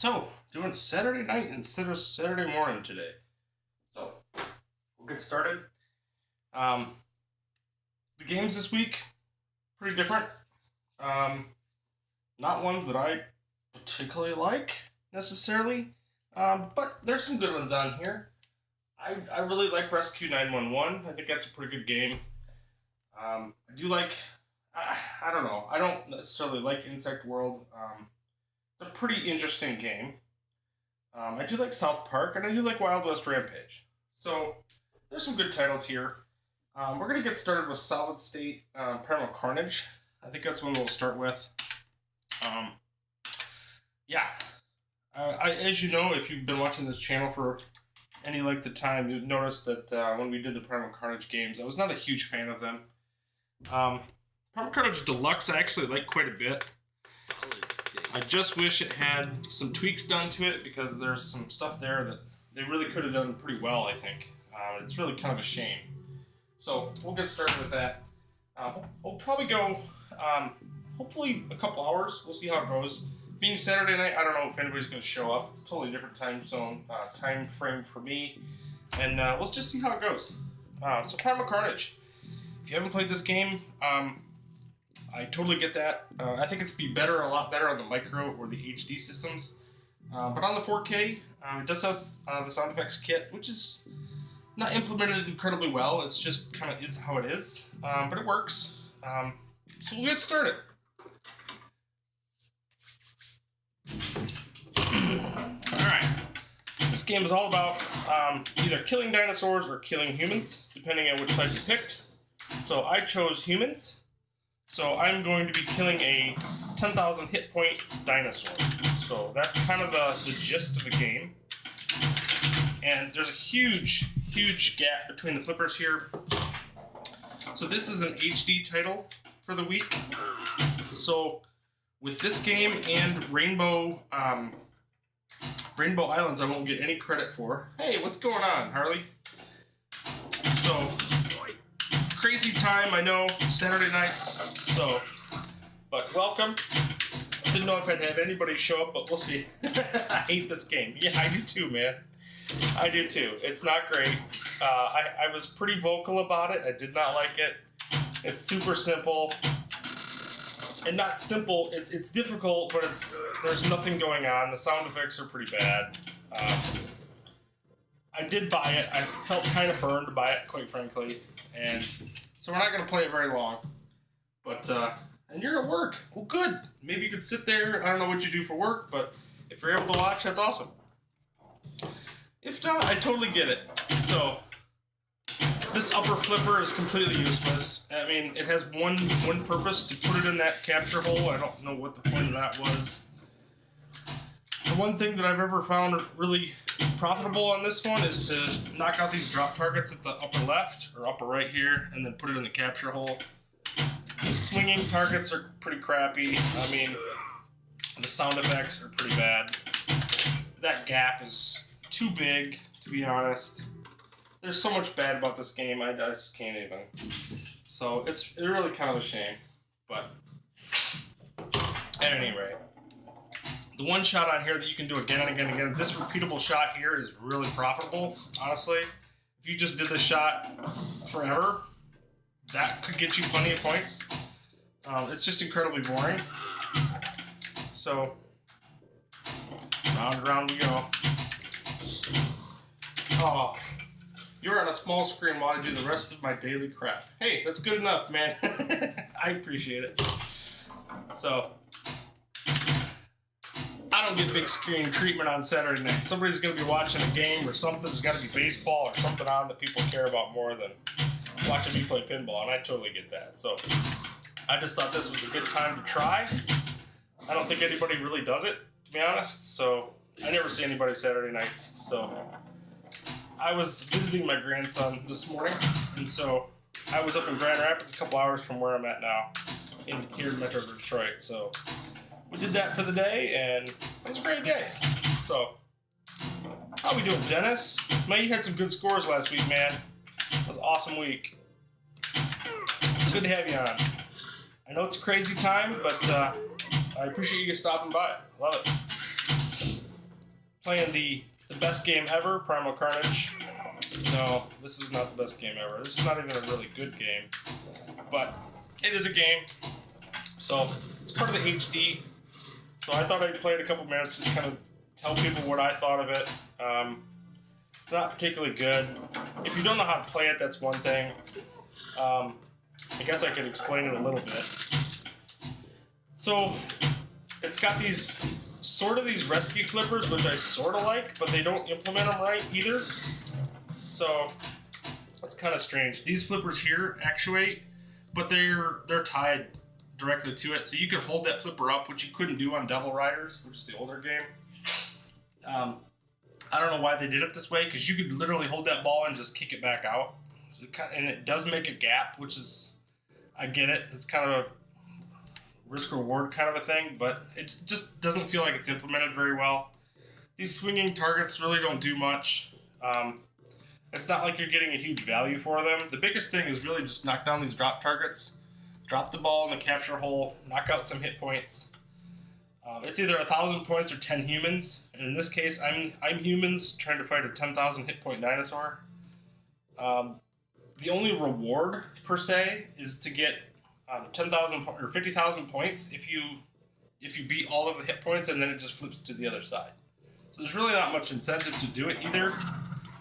So, doing Saturday night instead of Saturday morning today. So, we'll get started. Um, the games this week, pretty different. Um, Not ones that I particularly like, necessarily. But there's some good ones on here. I really like Rescue 911. I think that's a pretty good game. I do like... I don't know. I don't necessarily like Insect World. It's a pretty interesting game. I do like South Park, and I do like Wild West Rampage. So, there's some good titles here. We're going to get started with Solid State Primal Carnage. I think that's one we'll start with. Yeah. As you know, if you've been watching this channel for any length of time, you've noticed that when we did the Primal Carnage games, I was not a huge fan of them. Primal Carnage Deluxe I actually like quite a bit. I just wish it had some tweaks done to it because there's some stuff there that they really could have done pretty well, I think. It's really kind of a shame. So we'll get started with that. We'll probably go, hopefully a couple hours. We'll see how it goes. Being Saturday night, I don't know if anybody's going to show up. It's a totally different time zone, time frame for me. And we'll just see how it goes. So Primal Carnage. If you haven't played this game, I totally get that. I think it's a lot better on the micro or the HD systems. But on the 4K, it does have the sound effects kit, which is not implemented incredibly well. It's just kind of is how it is. But it works. So we'll get started. Alright. This game is all about either killing dinosaurs or killing humans, depending on which side you picked. So I chose humans. So I'm going to be killing a 10,000 hit point dinosaur. So that's kind of the gist of the game. And there's a huge gap between the flippers here. So this is an HD title for the week. So with this game and Rainbow Islands, I won't get any credit for. Hey, what's going on, Harley? So crazy time, I know, Saturday nights, but welcome. Didn't know if I'd have anybody show up, but we'll see. I hate this game. Yeah, I do too, man. I do too. It's not great. I was pretty vocal about it. I did not like it. It's super simple. And not simple, it's difficult, but there's nothing going on. The sound effects are pretty bad. I did buy it. I felt kind of burned by it, quite frankly. And so we're not going to play it very long. But, and you're at work. Well, good. Maybe you could sit there. I don't know what you do for work, but if you're able to watch, that's awesome. If not, I totally get it. So, this upper flipper is completely useless. I mean, it has one purpose, to put it in that capture hole. I don't know what the point of that was. The one thing that I've ever found really profitable on this one is to knock out these drop targets at the upper left or upper right here and then put it in the capture hole. The swinging targets are pretty crappy. I mean, the sound effects are pretty bad. That gap is too big, to be honest. There's so much bad about this game, I just can't even. So it's really kind of a shame. But at any rate, the one shot on here that you can do again and again and again, this repeatable shot here is really profitable, honestly. If you just did this shot forever, that could get you plenty of points. It's just incredibly boring. So, round and round we go. Oh, you're on a small screen while I do the rest of my daily crap. Hey, that's good enough, man. I appreciate it. So, I don't get big screen treatment on Saturday night. Somebody's going to be watching a game or something. There's got to be baseball or something on that people care about more than watching me play pinball, and I totally get that. So I just thought this was a good time to try. I don't think anybody really does it, to be honest. So I never see anybody Saturday nights. So I was visiting my grandson this morning, and so I was up in Grand Rapids a couple hours from where I'm at now, here in Metro Detroit. So we did that for the day, and it was a great day. So, how we doing, Dennis? Man, you had some good scores last week, man. It was an awesome week. Good to have you on. I know it's a crazy time, but I appreciate you stopping by. Love it. playing the best game ever, Primal Carnage. No, this is not the best game ever. This is not even a really good game, but it is a game. So it's part of the HD. So I thought I'd play it a couple minutes, just kind of tell people what I thought of it. It's not particularly good. If you don't know how to play it, that's one thing. I guess I could explain it a little bit. So it's got these rescue flippers, which I sort of like, but they don't implement them right either. So it's kind of strange. These flippers here actuate, but they're tied directly to it, so you could hold that flipper up, which you couldn't do on Devil Riders, which is the older game. I don't know why they did it this way, because you could literally hold that ball and just kick it back out. So and it does make a gap, which is, I get it. It's kind of a risk-reward kind of a thing, but it just doesn't feel like it's implemented very well. These swinging targets really don't do much. It's not like you're getting a huge value for them. The biggest thing is really just knock down these drop targets, drop the ball in the capture hole, knock out some hit points. It's either 1,000 points or 10 humans, and in this case, I'm humans trying to fight a 10,000 hit point dinosaur. The only reward per se is to get 10,000 or 50,000 points if you beat all of the hit points, and then it just flips to the other side. So there's really not much incentive to do it either.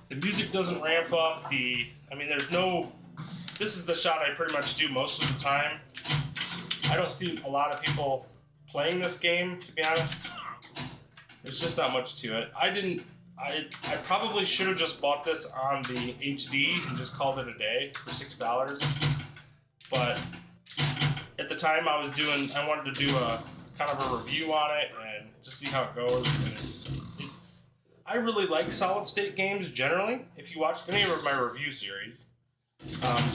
The music doesn't ramp up. There's no. This is the shot I pretty much do most of the time. I don't see a lot of people playing this game, to be honest. There's just not much to it. I probably should have just bought this on the HD and just called it a day for $6. But at the time I wanted to do a kind of a review on it and just see how it goes. And I really like solid state games generally. If you watched any of my review series,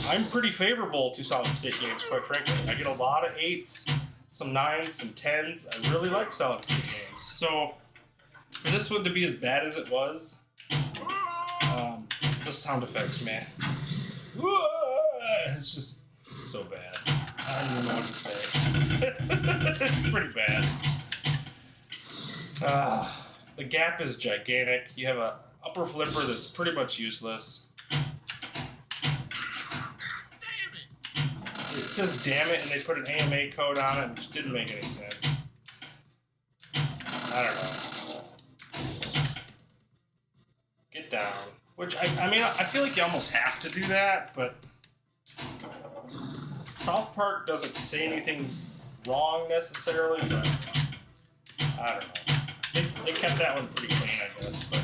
I'm pretty favorable to solid state games, quite frankly. I get a lot of 8s, some 9s, some 10s. I really like solid state games. So for this one to be as bad as it was, the sound effects, man. It's so bad. I don't even know what to say. It's pretty bad. The gap is gigantic. You have a upper flipper that's pretty much useless. It says damn it, and they put an AMA code on it, which didn't make any sense. I don't know. Get down. Which, I feel like you almost have to do that, but South Park doesn't say anything wrong necessarily, but I don't know. They kept that one pretty clean, I guess, but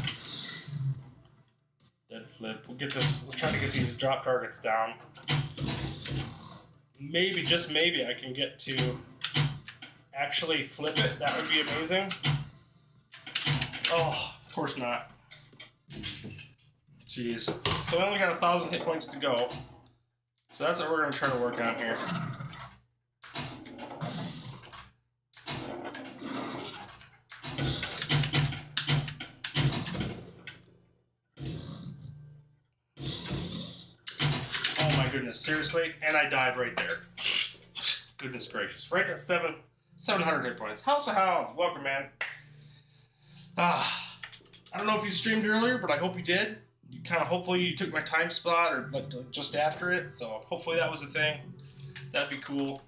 dead flip. We'll try to get these drop targets down. Maybe, just maybe, I can get to actually flip it. That would be amazing. Oh, of course not. Jeez. So I only got 1,000 hit points to go. So that's what we're going to try to work on here. Oh my goodness, seriously? And I died right there. Goodness gracious. Right at 700 hit points. House of Hounds, welcome, man. I don't know if you streamed earlier, but I hope you did. Hopefully you took my time spot or like just after it, so hopefully that was a thing. That'd be cool.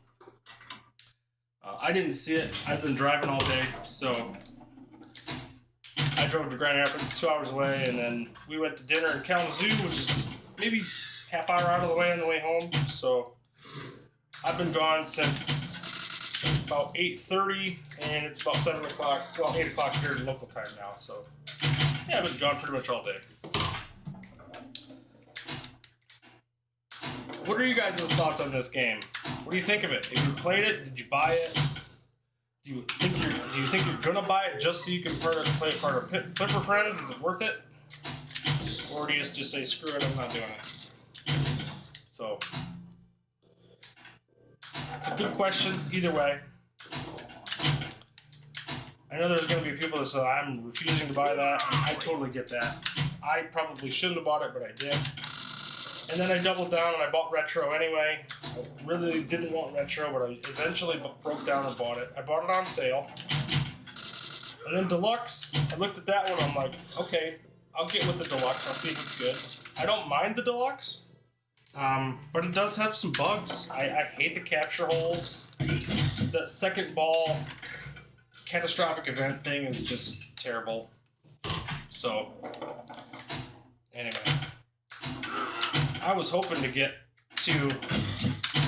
I didn't see it. I've been driving all day, so I drove to Grand Rapids, 2 hours away, and then we went to dinner in Kalamazoo, which is maybe half hour out of the way on the way home. So I've been gone since about 8:30, and it's about 7 o'clock, well, 8 o'clock here in local time now. So yeah, I've been gone pretty much all day. What are you guys' thoughts on this game? What do you think of it? Have you played it? Did you buy it? Do you think you're gonna buy it just so you can play it part of Flipper Friends? Is it worth it? Or do you just say screw it, I'm not doing it? So it's a good question either way. I know there's gonna be people that say I'm refusing to buy that. I totally get that. I probably shouldn't have bought it, but I did. And then I doubled down and I bought Retro anyway. I really didn't want Retro, but I eventually broke down and bought it. I bought it on sale. And then Deluxe, I looked at that one, I'm like, okay, I'll get with the Deluxe, I'll see if it's good. I don't mind the Deluxe, but it does have some bugs. I hate the capture holes. The second ball catastrophic event thing is just terrible. So, anyway, I was hoping to get to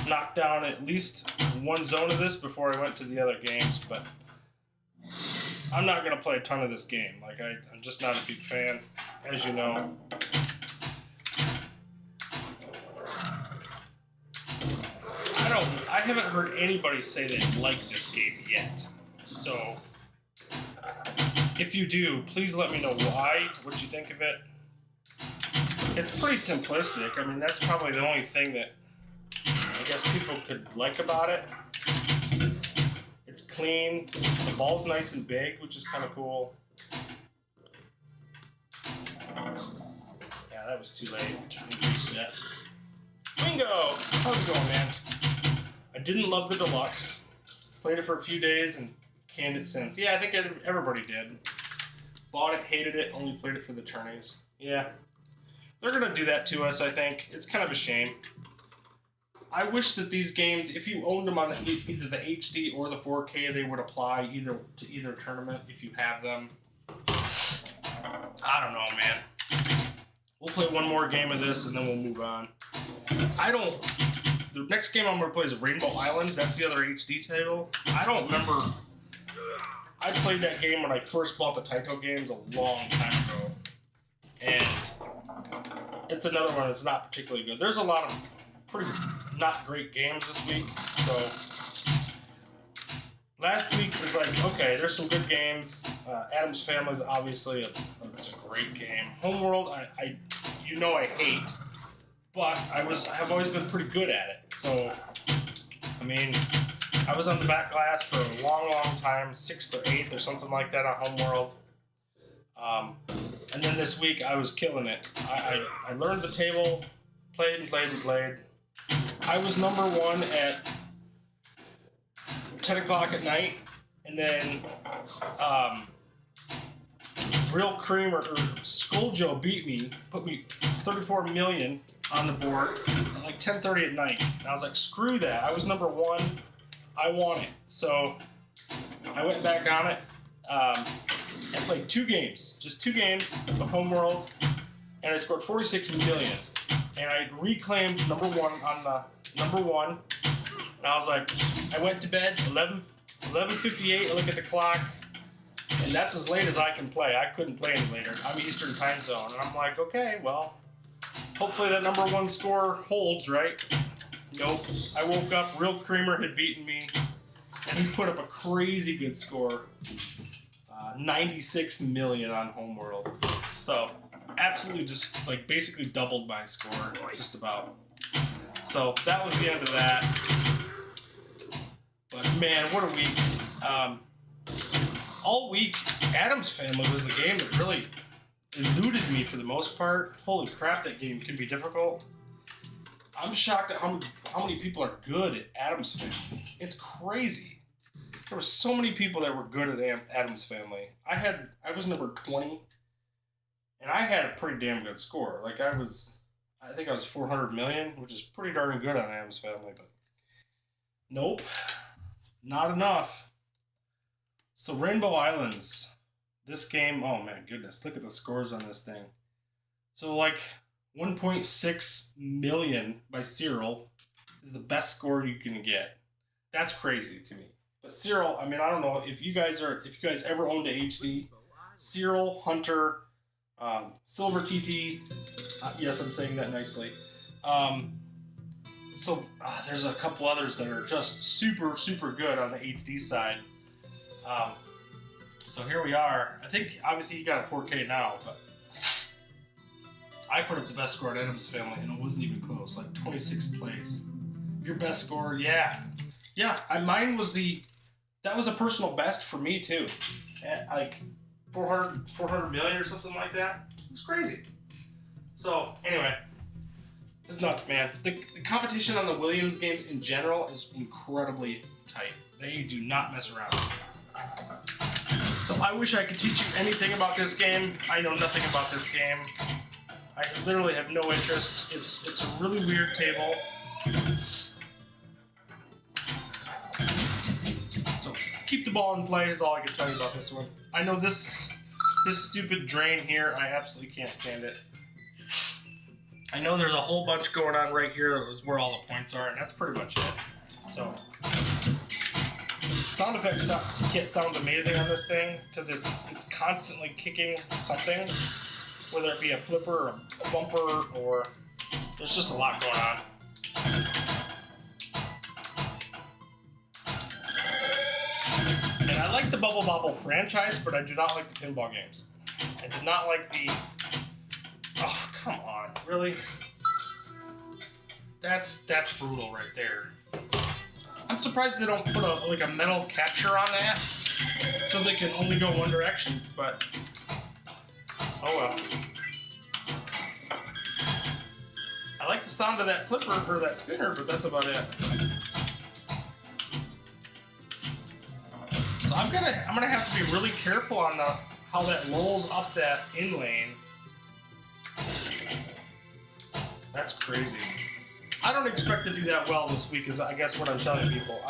knock down at least one zone of this before I went to the other games, but I'm not going to play a ton of this game. Like, I'm just not a big fan, as you know. I haven't heard anybody say they like this game yet. So, if you do, please let me know why, what you think of it. It's pretty simplistic. I mean, that's probably the only thing that I guess people could like about it. It's clean. The ball's nice and big, which is kind of cool. Yeah, that was too late. Time to reset. Bingo! How's it going, man? I didn't love the Deluxe. Played it for a few days and canned it since. Yeah, I think everybody did. Bought it, hated it, only played it for the tourneys. Yeah. They're going to do that to us, I think. It's kind of a shame. I wish that these games, if you owned them on either the HD or the 4K, they would apply to either tournament if you have them. I don't know, man. We'll play one more game of this and then we'll move on. The next game I'm going to play is Rainbow Island. That's the other HD table. I don't remember. I played that game when I first bought the Taito games a long time ago. And it's another one that's not particularly good. There's a lot of pretty not great games this week. So last week was like, okay, there's some good games. Addams Family is obviously it's a great game. Homeworld, I hate. But I have always been pretty good at it. So, I mean, I was on the back glass for a long, long time, 6th or 8th or something like that on Homeworld. And then this week I was killing it. I learned the table, played and played and played. I was number 1 at 10 o'clock at night, and then Real Cream or Skull Joe beat me, put me 34 million on the board at like 10:30 at night. And I was like, screw that. I was number 1. I want it. So I went back on it and played 2 games. Just 2 games of Homeworld. And I scored 46 million. And I reclaimed number 1 on the number 1. And I was like, I went to bed 11:58. I look at the clock. And that's as late as I can play. I couldn't play any later. I'm Eastern time zone. And I'm like, okay, well, hopefully that number 1 score holds, right? Nope. I woke up, Real Creamer had beaten me, and he put up a crazy good score. 96 million on Homeworld. So, absolutely just, like, basically doubled my score, just about. So, that was the end of that. But, man, what a week. All week, Addams Family was the game that really eluded me for the most part. Holy crap, that game can be difficult. I'm shocked at how many people are good at Addams Family. It's crazy. There were so many people that were good at Addams Family. I was number 20, and I had a pretty damn good score. Like I think I was 400 million, which is pretty darn good on Addams Family, but nope, not enough. So Rainbow Islands, this game, oh man, goodness, look at the scores on this thing. So like 1.6 million by Cyril is the best score you can get. That's crazy to me. But Cyril, I mean, I don't know if you guys ever owned a HD. Cyril, Hunter, Silver TT. Yes, I'm saying that nicely. There's a couple others that are just super, super good on the HD side. So here we are. I think, obviously, you got a 4K now, but I put up the best score at Addams Family, and it wasn't even close. Like, 26th place. Your best score, yeah. Yeah, mine was that was a personal best for me, too. At, like, 400 million or something like that. It was crazy. So, anyway. It's nuts, man. The competition on the Williams games in general is incredibly tight. They do not mess around. So I wish I could teach you anything about this game. I know nothing about this game. I literally have no interest. It's a really weird table. So keep the ball in play is all I can tell you about this one. I know this stupid drain here, I absolutely can't stand it. I know there's a whole bunch going on right here is where all the points are, and that's pretty much it. So sound effects kit sounds amazing on this thing because it's constantly kicking something, whether it be a flipper or a bumper, or there's just a lot going on. And I like the Bubble Bobble franchise, but I do not like the pinball games. I did not like the... Oh, come on. Really? That's brutal right there. I'm surprised they don't put a metal capture on that so they can only go one direction, but oh well. I like the sound of that flipper or that spinner, but that's about it. So I'm gonna have to be really careful on how that rolls up that in lane. That's crazy. I don't expect to do that well this week, is I guess what I'm telling people.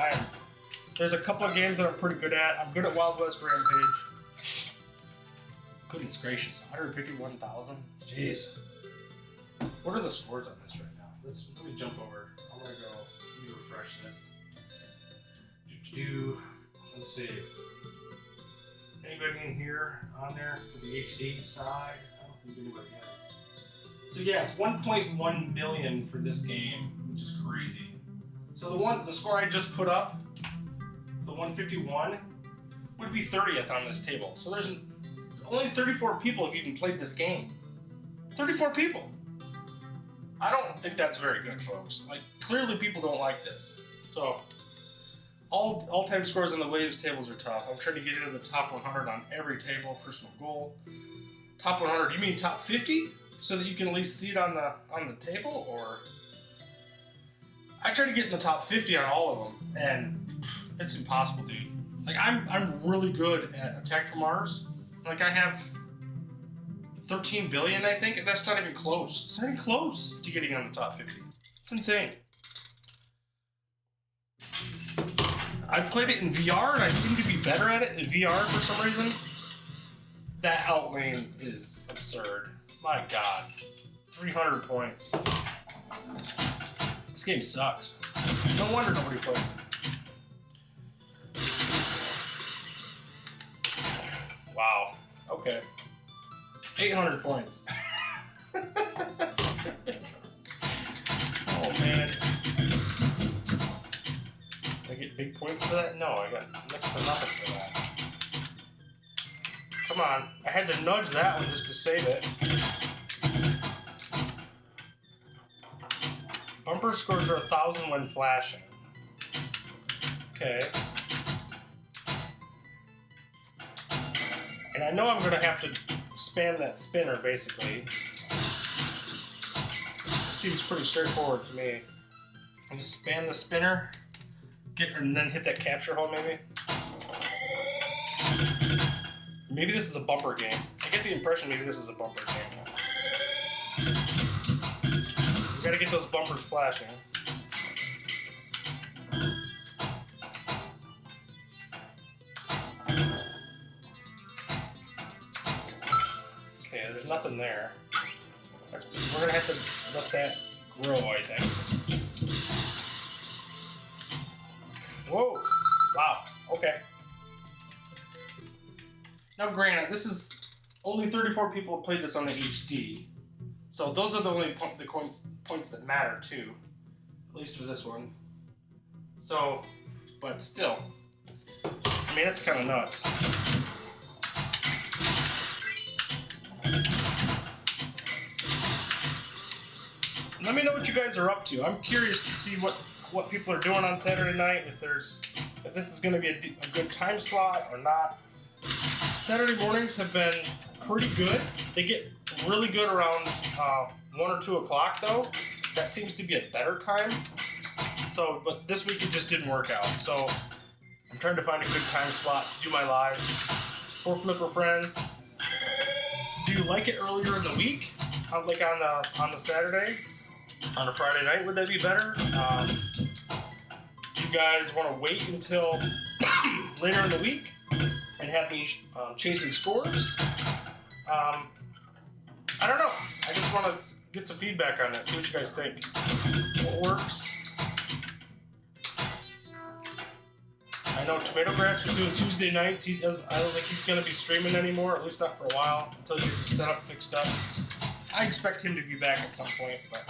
There's a couple of games that I'm pretty good at. I'm good at Wild West Rampage. Goodness gracious, 151,000? Jeez. What are the scores on this right now? Let me jump over. I'm gonna go, let me refresh this. Let's see. Anybody in here on there for the HD side? I don't think anybody has. So yeah, it's 1.1 million for this game, which is crazy. So the score I just put up, the 151, would be 30th on this table. So there's only 34 people have even played this game. 34 people. I don't think that's very good, folks. Like, clearly people don't like this. So all-time scores on the Williams tables are tough. I'm trying to get into the top 100 on every table, personal goal. Top 100, you mean top 50? So that you can at least see it on the table, or I try to get in the top 50 on all of them, and it's impossible, dude. Like I'm really good at Attack from Mars. Like I have 13 billion, I think, and that's not even close. It's not even close to getting on the top 50. It's insane. I played it in VR, and I seem to be better at it in VR for some reason. That outlane is absurd. My God, 300 points. This game sucks. No wonder nobody plays it. Wow. Okay. 800 points. Oh man. Did I get big points for that? No, I got next to nothing for that. Come on. I had to nudge that one just to save it. Bumper scores are 1,000 when flashing. Okay. And I know I'm going to have to spam that spinner, basically. It seems pretty straightforward to me. I just spam the spinner, and then hit that capture hole, maybe. Maybe this is a bumper game. I get the impression maybe this is a bumper game. We gotta get those bumpers flashing. Okay, there's nothing there. We're gonna have to let that grow, I think. Whoa! Wow. Okay. Now, granted, this is only 34 people have played this on the HD, so those are the only points that matter too, at least for this one. So, but still, I mean, it's kind of nuts. Let me know what you guys are up to. I'm curious to see what people are doing on Saturday night. If this is going to be a good time slot or not. Saturday mornings have been pretty good. They get really good around 1 or 2 o'clock, though. That seems to be a better time. So, but this week it just didn't work out. So, I'm trying to find a good time slot to do my lives. for Flipper friends. Do you like it earlier in the week, like on the Saturday, on a Friday night? Would that be better? Do you guys want to wait until later in the week and have me chasing scores? I don't know. I just want to get some feedback on that. See what you guys think. What works? I know Tomato Grass was doing Tuesday nights. I don't think he's going to be streaming anymore, at least not for a while, until he gets the setup fixed up. I expect him to be back at some point, but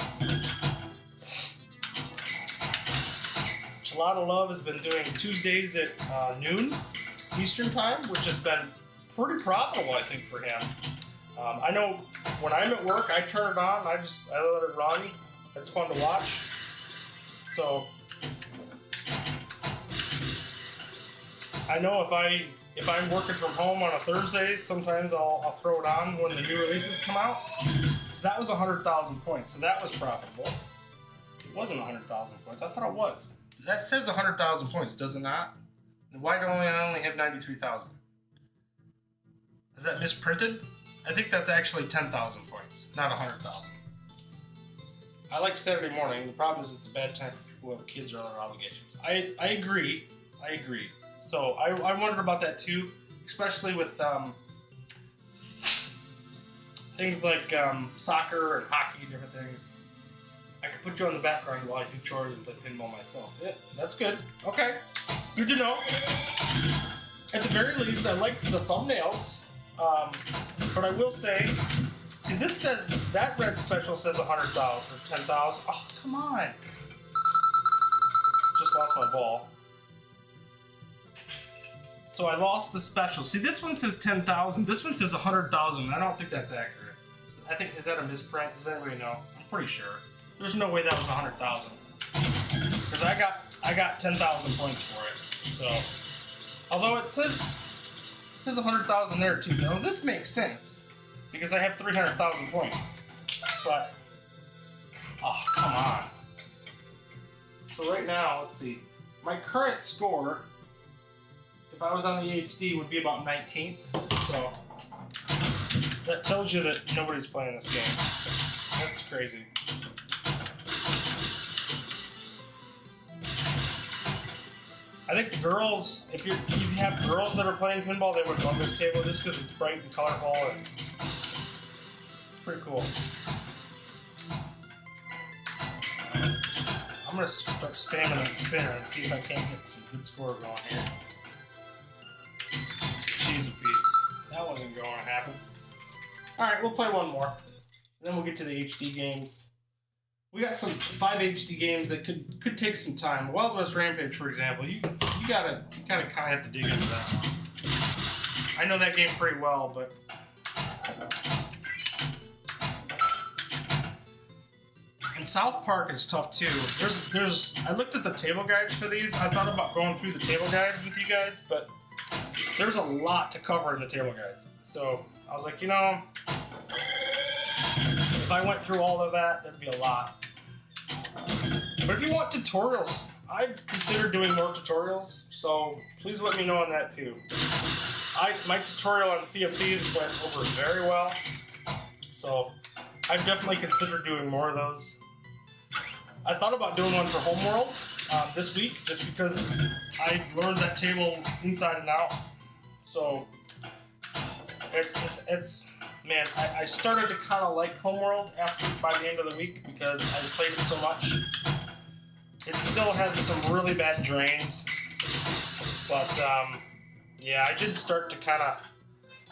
Gelato Love has been doing Tuesdays at noon Eastern time, which has been pretty profitable, I think, for him. I know when I'm at work, I turn it on. I let it run. It's fun to watch. So I know if I'm working from home on a Thursday, sometimes I'll throw it on when the new releases come out. So that was 100,000 points. So that was profitable. It wasn't 100,000 points. I thought it was. That says 100,000 points, does it not? And why do I only have 93,000? Is that misprinted? I think that's actually 10,000 points, not 100,000. I like Saturday morning. The problem is it's a bad time for people who have kids or other obligations. I agree. So I wondered about that too, especially with things like soccer and hockey and different things. I could put you on the background while I do chores and play pinball myself. Yeah, that's good. Okay, good to know. At the very least, I like the thumbnails. But I will say, see, this says, that red special says 100,000 or 10,000. Oh, come on. Just lost my ball. So I lost the special. See, this one says 10,000. This one says 100,000. I don't think that's accurate. I think, is that a misprint? Does anybody know? I'm pretty sure. There's no way that was 100,000. Because I got 10,000 points for it. So, although it says 100,000 there too. Now this makes sense because I have 300,000 points. But oh, come on. So right now, let's see. My current score, if I was on the HD, would be about 19th. So that tells you that nobody's playing this game. That's crazy. I think the girls, if you have girls that are playing pinball, they would love this table just because it's bright and colorful and pretty cool. I'm going to start spamming that spinner and see if I can't get some good score going here. Cheese and peas. That wasn't going to happen. Alright, we'll play one more. Then we'll get to the HD games. We got some 5 HD games that could take some time. Wild West Rampage, for example, you gotta kind of have to dig into that one. I know that game pretty well, but and South Park is tough too. I looked at the table guides for these. I thought about going through the table guides with you guys, but there's a lot to cover in the table guides. So I was like, if I went through all of that, that'd be a lot. But if you want tutorials, I'd consider doing more tutorials, so please let me know on that too. My tutorial on Sea of Thieves went over very well, so I've definitely considered doing more of those. I thought about doing one for Homeworld this week, just because I learned that table inside and out. So it's man, I started to kind of like Homeworld by the end of the week because I played it so much. It still has some really bad drains, but yeah, I did start to kind of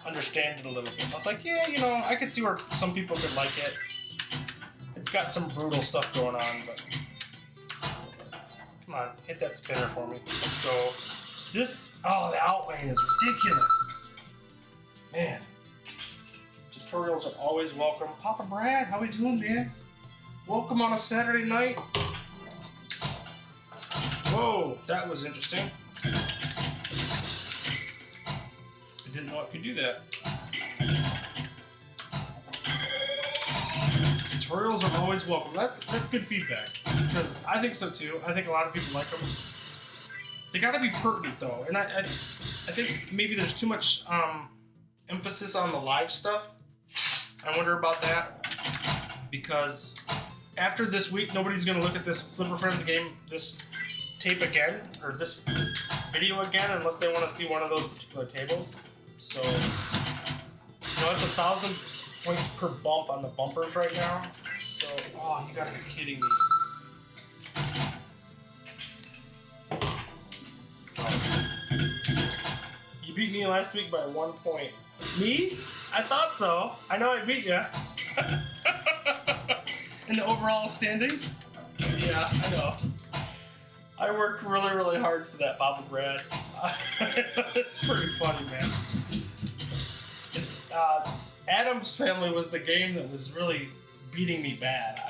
understand it a little bit. I was like, yeah, I could see where some people could like it. It's got some brutal stuff going on, but come on, hit that spinner for me. Let's go. The outlane is ridiculous. Man. Tutorials are always welcome. Papa Brad, how we doing, man? Welcome on a Saturday night. Whoa, that was interesting. I didn't know I could do that. Tutorials are always welcome. That's good feedback, because I think so too. I think a lot of people like them. They gotta be pertinent though, and I think maybe there's too much emphasis on the live stuff. I wonder about that because after this week, nobody's going to look at this Flipper Friends game, this tape again, or this video again, unless they want to see one of those particular tables. So, you know, it's 1,000 points per bump on the bumpers right now. So, oh, you gotta be kidding me. So, you beat me last week by 1 point. Me? I thought so. I know I beat you. In the overall standings? Yeah, I know. I worked really, really hard for that, Papa Brad. It's pretty funny, man. Adam's Family was the game that was really beating me bad.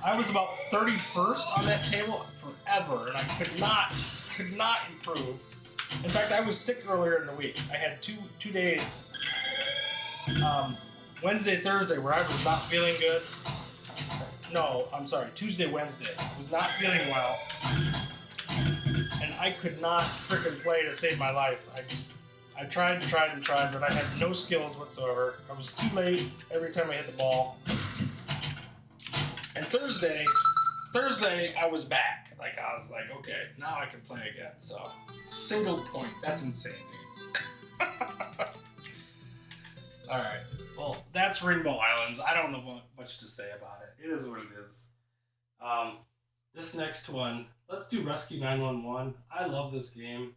I was about 31st on that table forever, and I could not improve. In fact, I was sick earlier in the week. I had two days, Wednesday, Thursday, where I was not feeling good. No, I'm sorry, Tuesday, Wednesday. I was not feeling well, and I could not freaking play to save my life. I tried and tried, but I had no skills whatsoever. I was too late every time I hit the ball. And Thursday, I was back. Like, I was like, okay, now I can play again. So, single point. That's insane, dude. Alright. Well, that's Rainbow Islands. I don't know much to say about it. It is what it is. This next one, let's do Rescue 911. I love this game.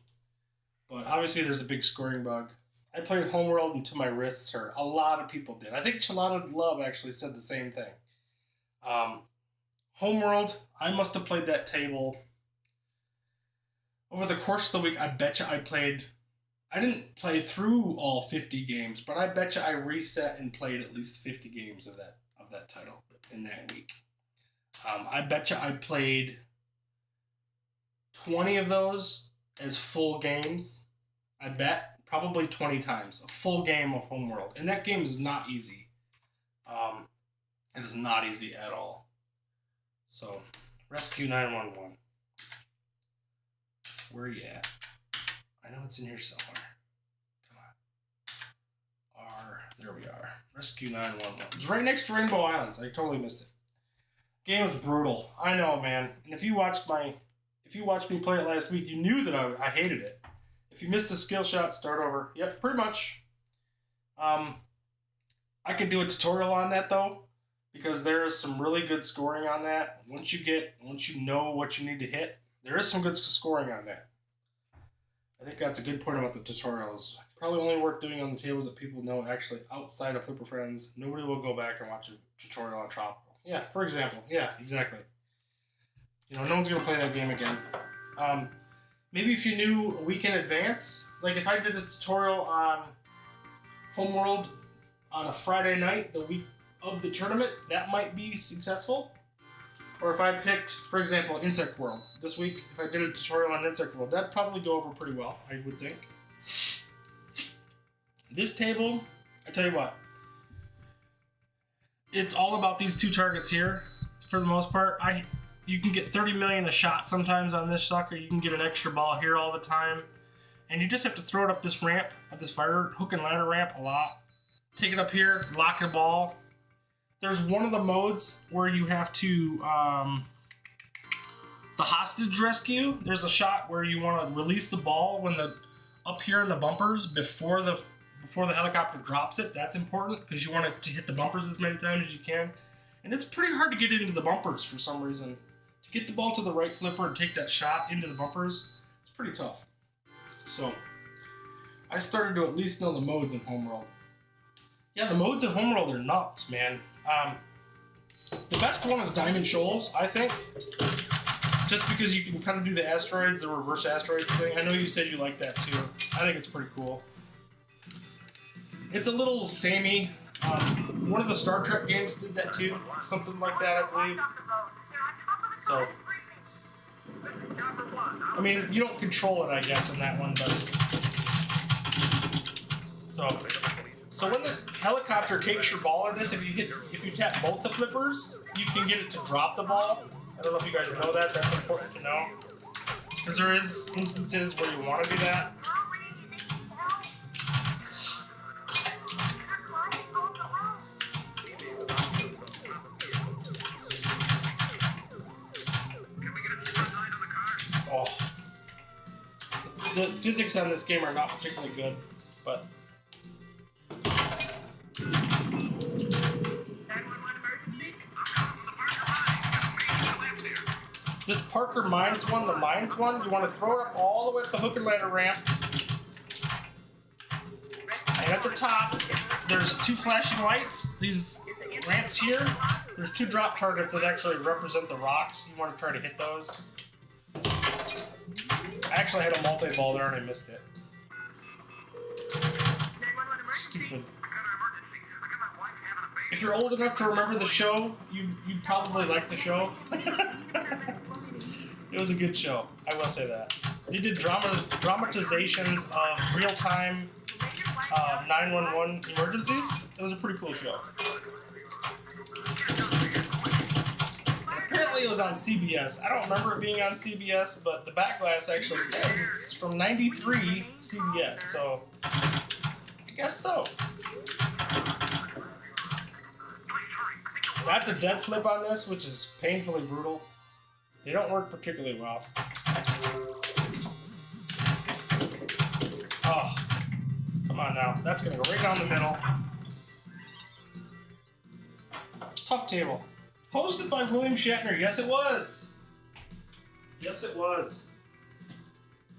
But obviously there's a big scoring bug. I played Homeworld until my wrists hurt. A lot of people did. I think Chalana Love actually said the same thing. Homeworld, I must have played that table. Over the course of the week, I betcha I didn't play through all 50 games, but I betcha I reset and played at least 50 games of that title in that week. I betcha I played 20 of those as full games. I bet probably 20 times a full game of Homeworld, and that game is not easy. It is not easy at all. So, Rescue 911. Where are you at? I know it's in here somewhere. Come on. There we are. Rescue 911. It's right next to Rainbow Islands. I totally missed it. Game was brutal. I know, man. And if you watched me play it last week, you knew that I hated it. If you missed a skill shot, start over. Yep, pretty much. I could do a tutorial on that though, because there is some really good scoring on that. Once you know what you need to hit, there is some good scoring on that. I think that's a good point about the tutorials. Probably only worth doing on the tables that people know actually outside of Flipper Friends. Nobody will go back and watch a tutorial on Tropical. Yeah, for example. Yeah, exactly. You know, no one's going to play that game again. Maybe if you knew a week in advance, like if I did a tutorial on Homeworld on a Friday night, the week of the tournament, that might be successful. Or if I picked, for example, Insect World this week, if I did a tutorial on Insect World, that'd probably go over pretty well, I would think. This table, I tell you what, it's all about these two targets here, for the most part. You can get 30 million a shot sometimes on this sucker. You can get an extra ball here all the time. And you just have to throw it up this ramp, at this fire hook and ladder ramp a lot. Take it up here, lock a ball. There's one of the modes where you have to, the hostage rescue. There's a shot where you want to release the ball up here in the bumpers before the helicopter drops it. That's important because you want it to hit the bumpers as many times as you can. And it's pretty hard to get into the bumpers for some reason. To get the ball to the right flipper and take that shot into the bumpers, it's pretty tough. So, I started to at least know the modes in Homeworld. Yeah, the modes in Homeworld are nuts, man. The best one is Diamond Shoals, I think. Just because you can kind of do the asteroids, the reverse asteroids thing. I know you said you like that too. I think it's pretty cool. It's a little samey. One of the Star Trek games did that too. Something like that, I believe. So, I mean, you don't control it, I guess, in that one, but... So when the helicopter takes your ball in this, if you tap both the flippers, you can get it to drop the ball. I don't know if you guys know that. That's important to know. Because there is instances where you want to do that. The physics on this game are not particularly good, but... This Parker Mines one, the Mines one, you want to throw it up all the way up the hook and ladder ramp. And at the top, there's 2 flashing lights. These ramps here, there's 2 drop targets that actually represent the rocks. You want to try to hit those. I actually had a multi-ball there and I missed it. Stupid. If you're old enough to remember the show, you'd probably like the show. It was a good show, I will say that. They did dramatizations of real-time 911 emergencies. It was a pretty cool show. And apparently it was on CBS. I don't remember it being on CBS, but the back glass actually says it's from '93 CBS, so I guess so. That's a dead flip on this, which is painfully brutal. They don't work particularly well. Oh, come on now. That's going to go right down the middle. Tough table. Hosted by William Shatner. Yes, it was. Yes, it was.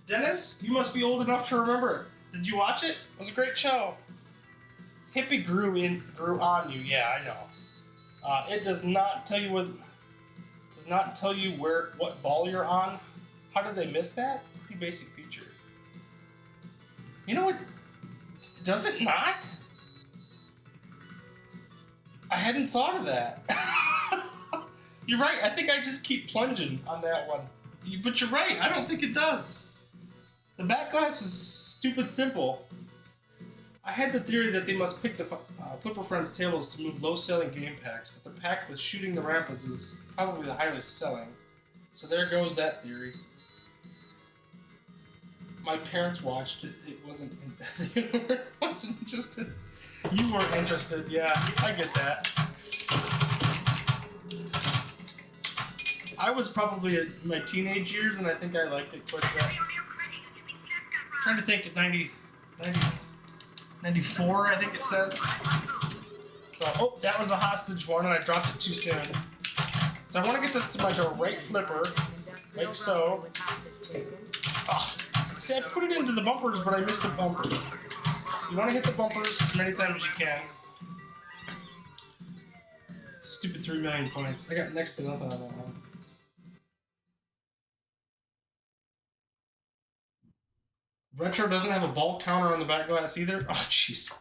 Dennis, you must be old enough to remember. Did you watch it? It was a great show. Hippie grew on you. Yeah, I know. It does not tell you what ball you're on. How did they miss that? Pretty basic feature. You know what? Does it not? I hadn't thought of that. You're right. I think I just keep plunging on that one. But you're right. I don't think it does. The back glass is stupid simple. I had the theory that they must pick the Flipper Friends tables to move low-selling game packs, but the pack with Shooting the Rapids is probably the highest selling. So there goes that theory. My parents watched it. It wasn't interested. You weren't interested. Yeah, I get that. I was probably in my teenage years, and I think I liked it quite a bit. I'm trying to think of 94, I think it says. So, oh, that was a hostage one, and I dropped it too soon. So I want to get this to my right flipper, like so. Oh, see, I put it into the bumpers, but I missed a bumper. So you want to hit the bumpers as many times as you can. Stupid 3 million points. I got next to nothing on that one. Retro doesn't have a ball counter on the back glass either. Oh, jeez.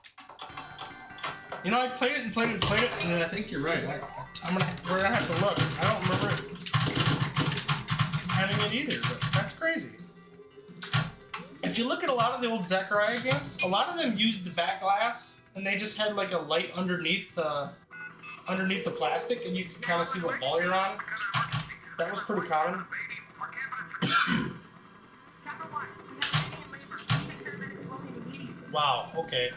You know, I played it, and I think you're right. We're gonna have to look. I don't remember it having it either, but that's crazy. If you look at a lot of the old Zaccaria games, a lot of them used the back glass, and they just had like a light underneath the plastic, and you could kind of see what ball you're on. That was pretty common. Wow, okay.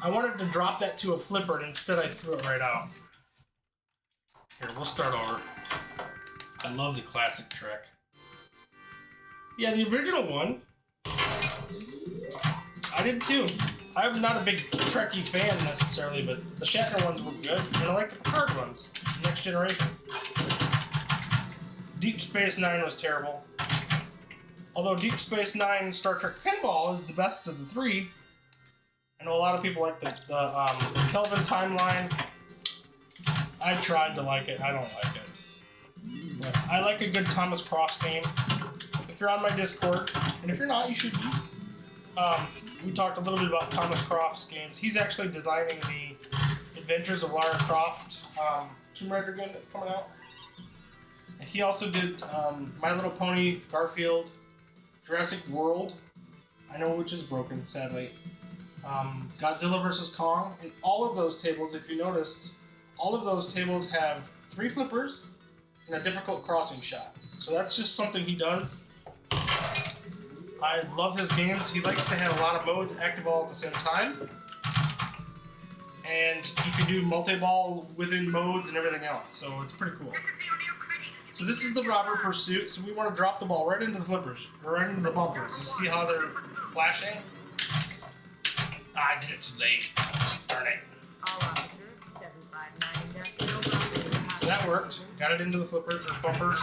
I wanted to drop that to a flipper, and instead I threw it right out. Here, we'll start over. I love the classic trick. Yeah, the original one, I did too. I'm not a big Trekkie fan necessarily, but the Shatner ones were good, and I like the Picard ones, Next Generation. Deep Space Nine was terrible. Although Deep Space Nine Star Trek Pinball is the best of the three. I know a lot of people like the Kelvin timeline. I tried to like it. I don't like it. But I like a good Thomas Crofts game. If you're on my Discord, and if you're not, you should be. We talked a little bit about Thomas Crofts games. He's actually designing the Adventures of Lara Croft Tomb Raider game that's coming out. And he also did My Little Pony, Garfield, Jurassic World, I know which is broken, sadly, Godzilla vs. Kong, and all of those tables, if you noticed, all of those tables have 3 flippers and a difficult crossing shot. So that's just something he does. I love his games. He likes to have a lot of modes active all at the same time. And he can do multi-ball within modes and everything else, so it's pretty cool. So this is the robber pursuit. So we want to drop the ball right into the flippers, or right into the bumpers. You see how they're flashing? I did it too late. Darn it. So that worked. Got it into the flippers or bumpers.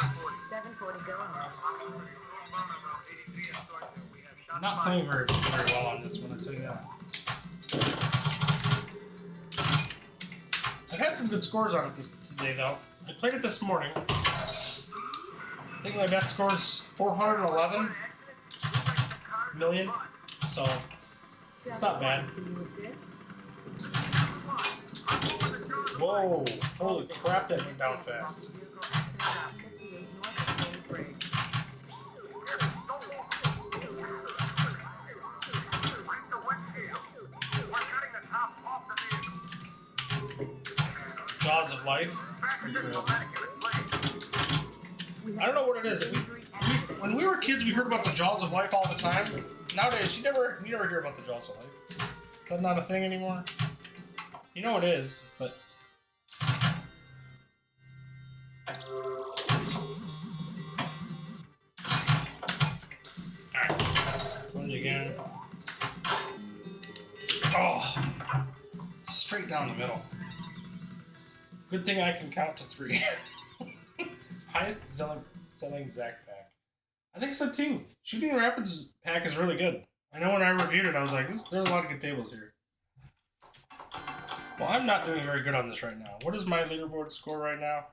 I'm not playing very well on this one, I'll tell you that. I've had some good scores on it today, though. I played it this morning. I think my best score is 411 million, so it's not bad. Whoa! Holy crap, that went down fast. Jaws of Life. That's pretty cool. I don't know what it is. When we were kids, we heard about the Jaws of Life all the time. Nowadays, you never hear about the Jaws of Life. Is that not a thing anymore? You know it is, but... Alright. Plunge again. Oh! Straight down the middle. Good thing I can count to 3. Highest selling Zach pack. I think so too. Shooting the Rapids pack is really good. I know when I reviewed it, I was like, there's a lot of good tables here. Well, I'm not doing very good on this right now. What is my leaderboard score right now?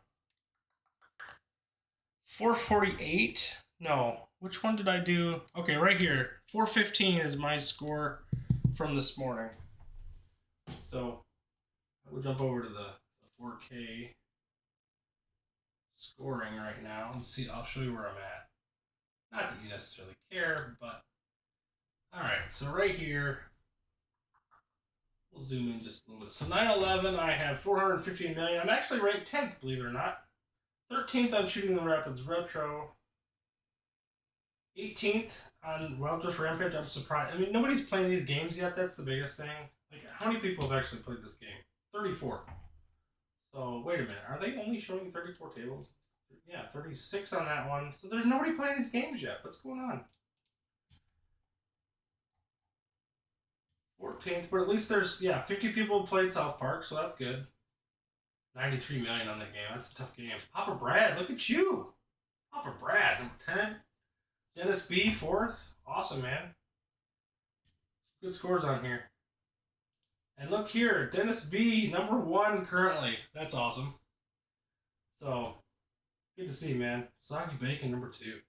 448? No. Which one did I do? Okay, right here. 415 is my score from this morning. So, we'll jump over to the 4K scoring right now and see. I'll show you where I'm at. Not that you necessarily care, but alright, so right here we'll zoom in just a little bit. So 9/11, I have 415 million. I'm actually ranked 10th, believe it or not. 13th on Shooting the Rapids Retro. 18th on Wild Rift Rampage. I'm surprised. I mean, nobody's playing these games yet. That's the biggest thing. Like, how many people have actually played this game? 34. So, wait a minute. Are they only showing 34 tables? Yeah, 36 on that one. So there's nobody playing these games yet. What's going on? 14th, but at least there's, 50 people played South Park, so that's good. 93 million on that game. That's a tough game. Papa Brad, look at you. Papa Brad, number 10. Dennis B, 4th. Awesome, man. Good scores on here. And look here, Dennis B, number 1 currently. That's awesome. So, good to see, man. Soggy Bacon, number 2.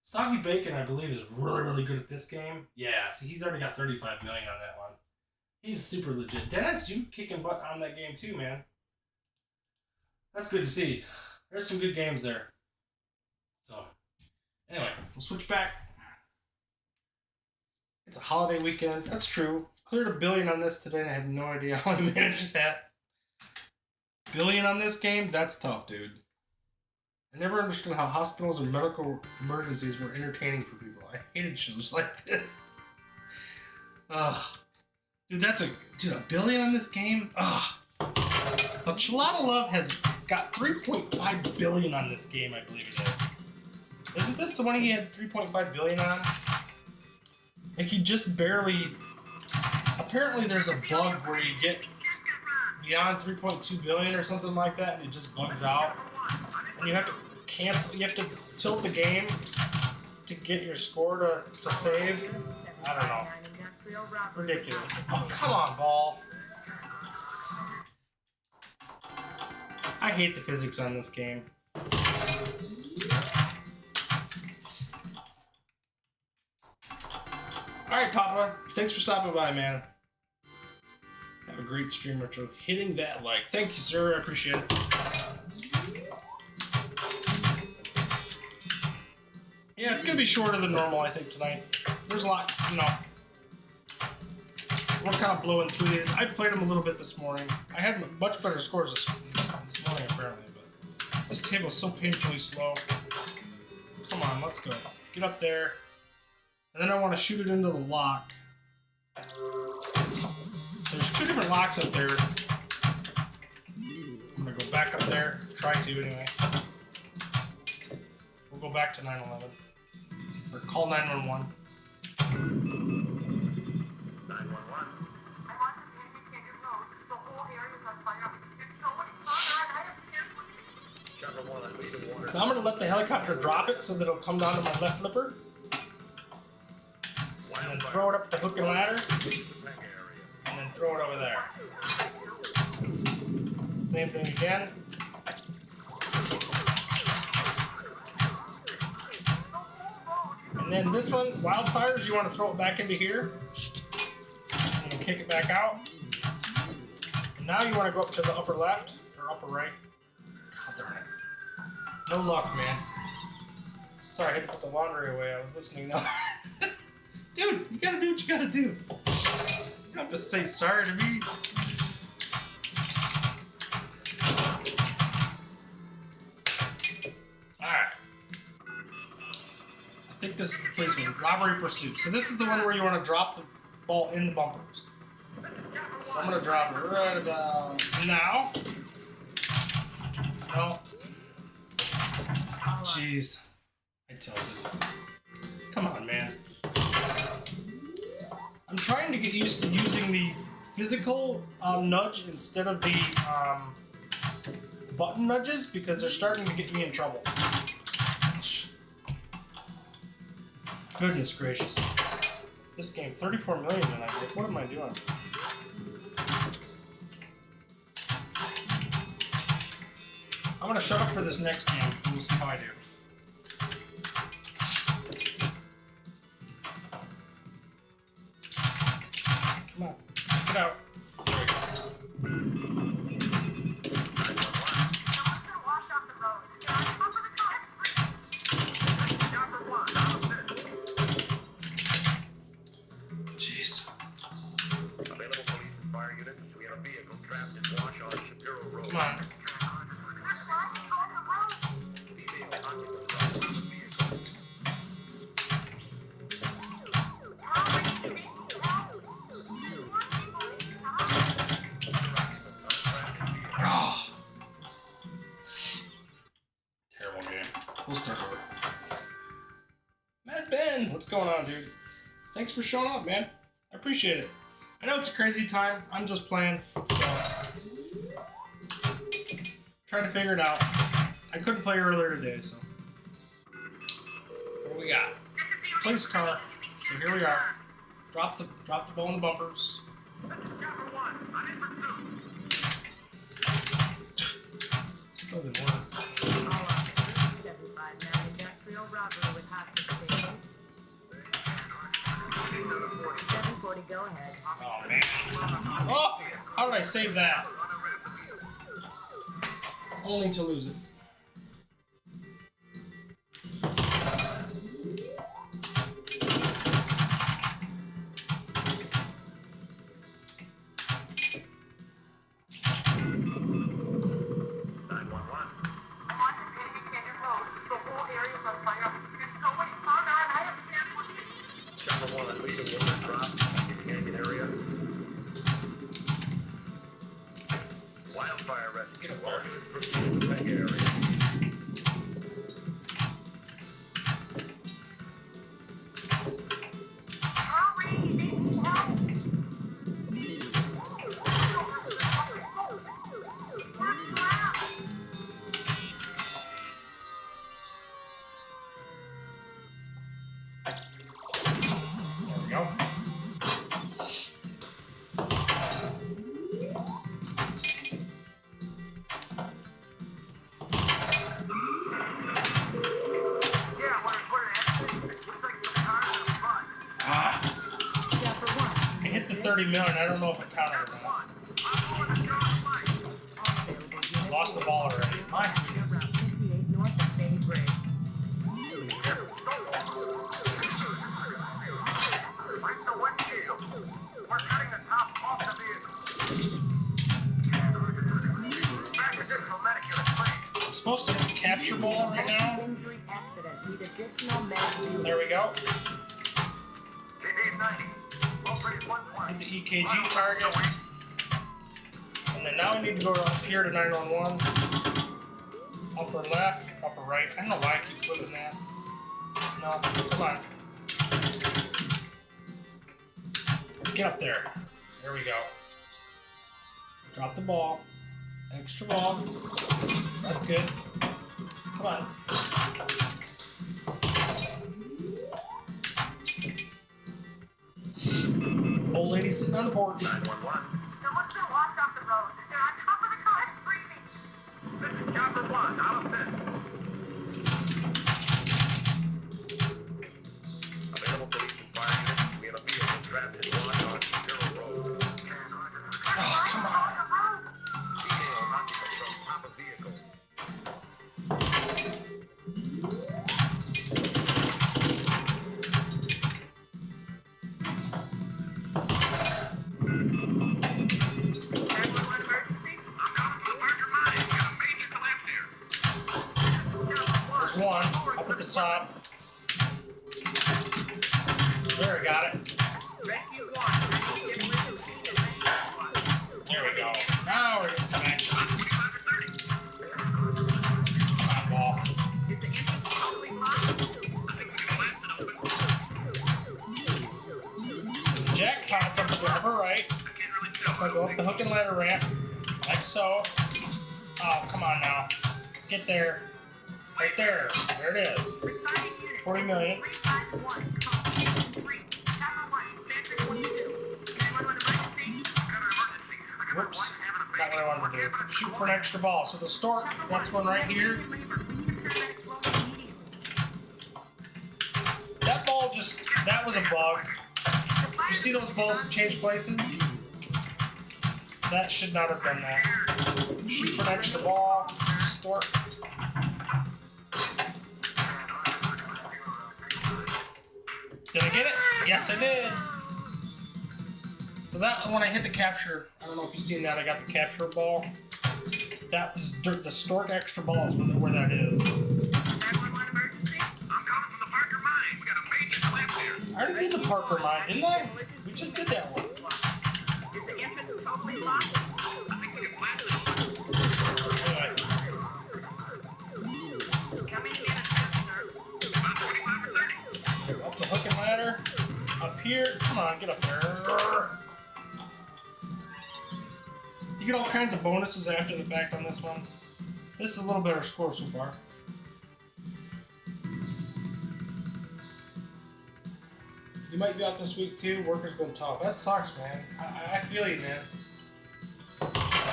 Soggy Bacon, I believe, is really, really good at this game. Yeah, see, he's already got 35 million on that one. He's super legit. Dennis, you kicking butt on that game too, man. That's good to see. There's some good games there. So, anyway, we'll switch back. It's a holiday weekend. That's true. Cleared $1 billion on this today, and I have no idea how I managed that. $1 billion on this game? That's tough, dude. I never understood how hospitals and medical emergencies were entertaining for people. I hated shows like this. Dude, $1 billion on this game? Now, Chelada Love has got 3.5 billion on this game, I believe it is. Isn't this the one he had 3.5 billion on? Like, he just barely... Apparently there's a bug where you get beyond 3.2 billion or something like that, and it just bugs out. And you have to cancel, you have to tilt the game to get your score to save. I don't know. Ridiculous. Oh, come on, ball. I hate the physics on this game. Alright, Papa. Thanks for stopping by, man. Have a great stream, Retro. Hitting that like. Thank you, sir. I appreciate it. Yeah, it's going to be shorter than normal, I think, tonight. There's a lot, we're kind of blowing through these. I played them a little bit this morning. I had much better scores this morning, apparently, but this table's so painfully slow. Come on, let's go. Get up there. And then I want to shoot it into the lock. So there's 2 different locks up there. I'm going to go back up there. Try to, anyway. We'll go back to 911. Or call 911. 911. So I'm going to let the helicopter drop it so that it'll come down to my left flipper. And then throw it up the hook and ladder. And then throw it over there. Same thing again. And then this one, wildfires, you want to throw it back into here. And then kick it back out. And now you want to go up to the upper left, or upper right. God darn it. No luck, man. Sorry, I had to put the laundry away. I was listening now. Dude, you gotta do what you gotta do. You don't have to say sorry to me. Alright. I think this is the placement. Robbery pursuit. So this is the one where you want to drop the ball in the bumpers. So I'm gonna drop it right about now. No. Jeez. I tilted. Come on, man. I'm trying to get used to using the physical nudge instead of the button nudges because they're starting to get me in trouble. Goodness gracious. This game, 34 million tonight. What am I doing? I'm gonna shut up for this next game and we'll see how I do. Come on, get out. There we go. Jeez. Available police and fire units. We have a vehicle trapped in wash on Shapiro Road. Come on. Terrible game. We'll start over. Matt Ben, what's going on, dude? Thanks for showing up, man. I appreciate it. I know it's a crazy time. I'm just playing, so trying to figure it out. I couldn't play earlier today, so what do we got? Police car. So here we are. Drop the ball in the bumpers. Still didn't work. Go ahead. Oh man. Oh! How did I save that? Only to lose it. Wildfire rescue. Get a bar. Area. There we go. I hit the 30 million. I don't know if it counted or not. Lost the ball already. My goodness. I'm supposed to hit the capture ball right now. There we go. Hit the EKG target. And then now I need to go up here to 911. Upper left, upper right. I don't know why I keep flipping that. No, come on. Get up there. There we go. Drop the ball. Extra ball. That's good. Come on. Old lady sitting on the porch. 911. Someone's been washed off the road. They're on top of the car screaming. This is Chopper 1. Out of this. Available police and fire units. We have a vehicle trapped in wash on Shapiro Road. Oh, come on. Female occupant from top of vehicle. There's one up at the top. There, I got it. There we go. Now we're getting some action. Come on, ball. The jackpot's up at the upper right. If I go up the hook and ladder ramp, like so. Oh, come on now. Get there. Right there. There it is. 40 million. Whoops. Not what I wanted to do. Shoot for an extra ball. So the stork, that's one right here. That ball just, that was a bug. You see those balls change places? That should not have done that. Shoot for an extra ball. Stork. Did I get it? Yes, I did. So that, when I hit the capture, I don't know if you've seen that, I got the capture ball. That was the stork extra ball is where that is. I already did the Parker mine, didn't I? We just did that one. Anyway. Up the hook and ladder. Up here. Come on, get up there. You get all kinds of bonuses after the fact on this one. This is a little better score so far. You might be out this week too. Work has been tough. That sucks, man. I feel you, man.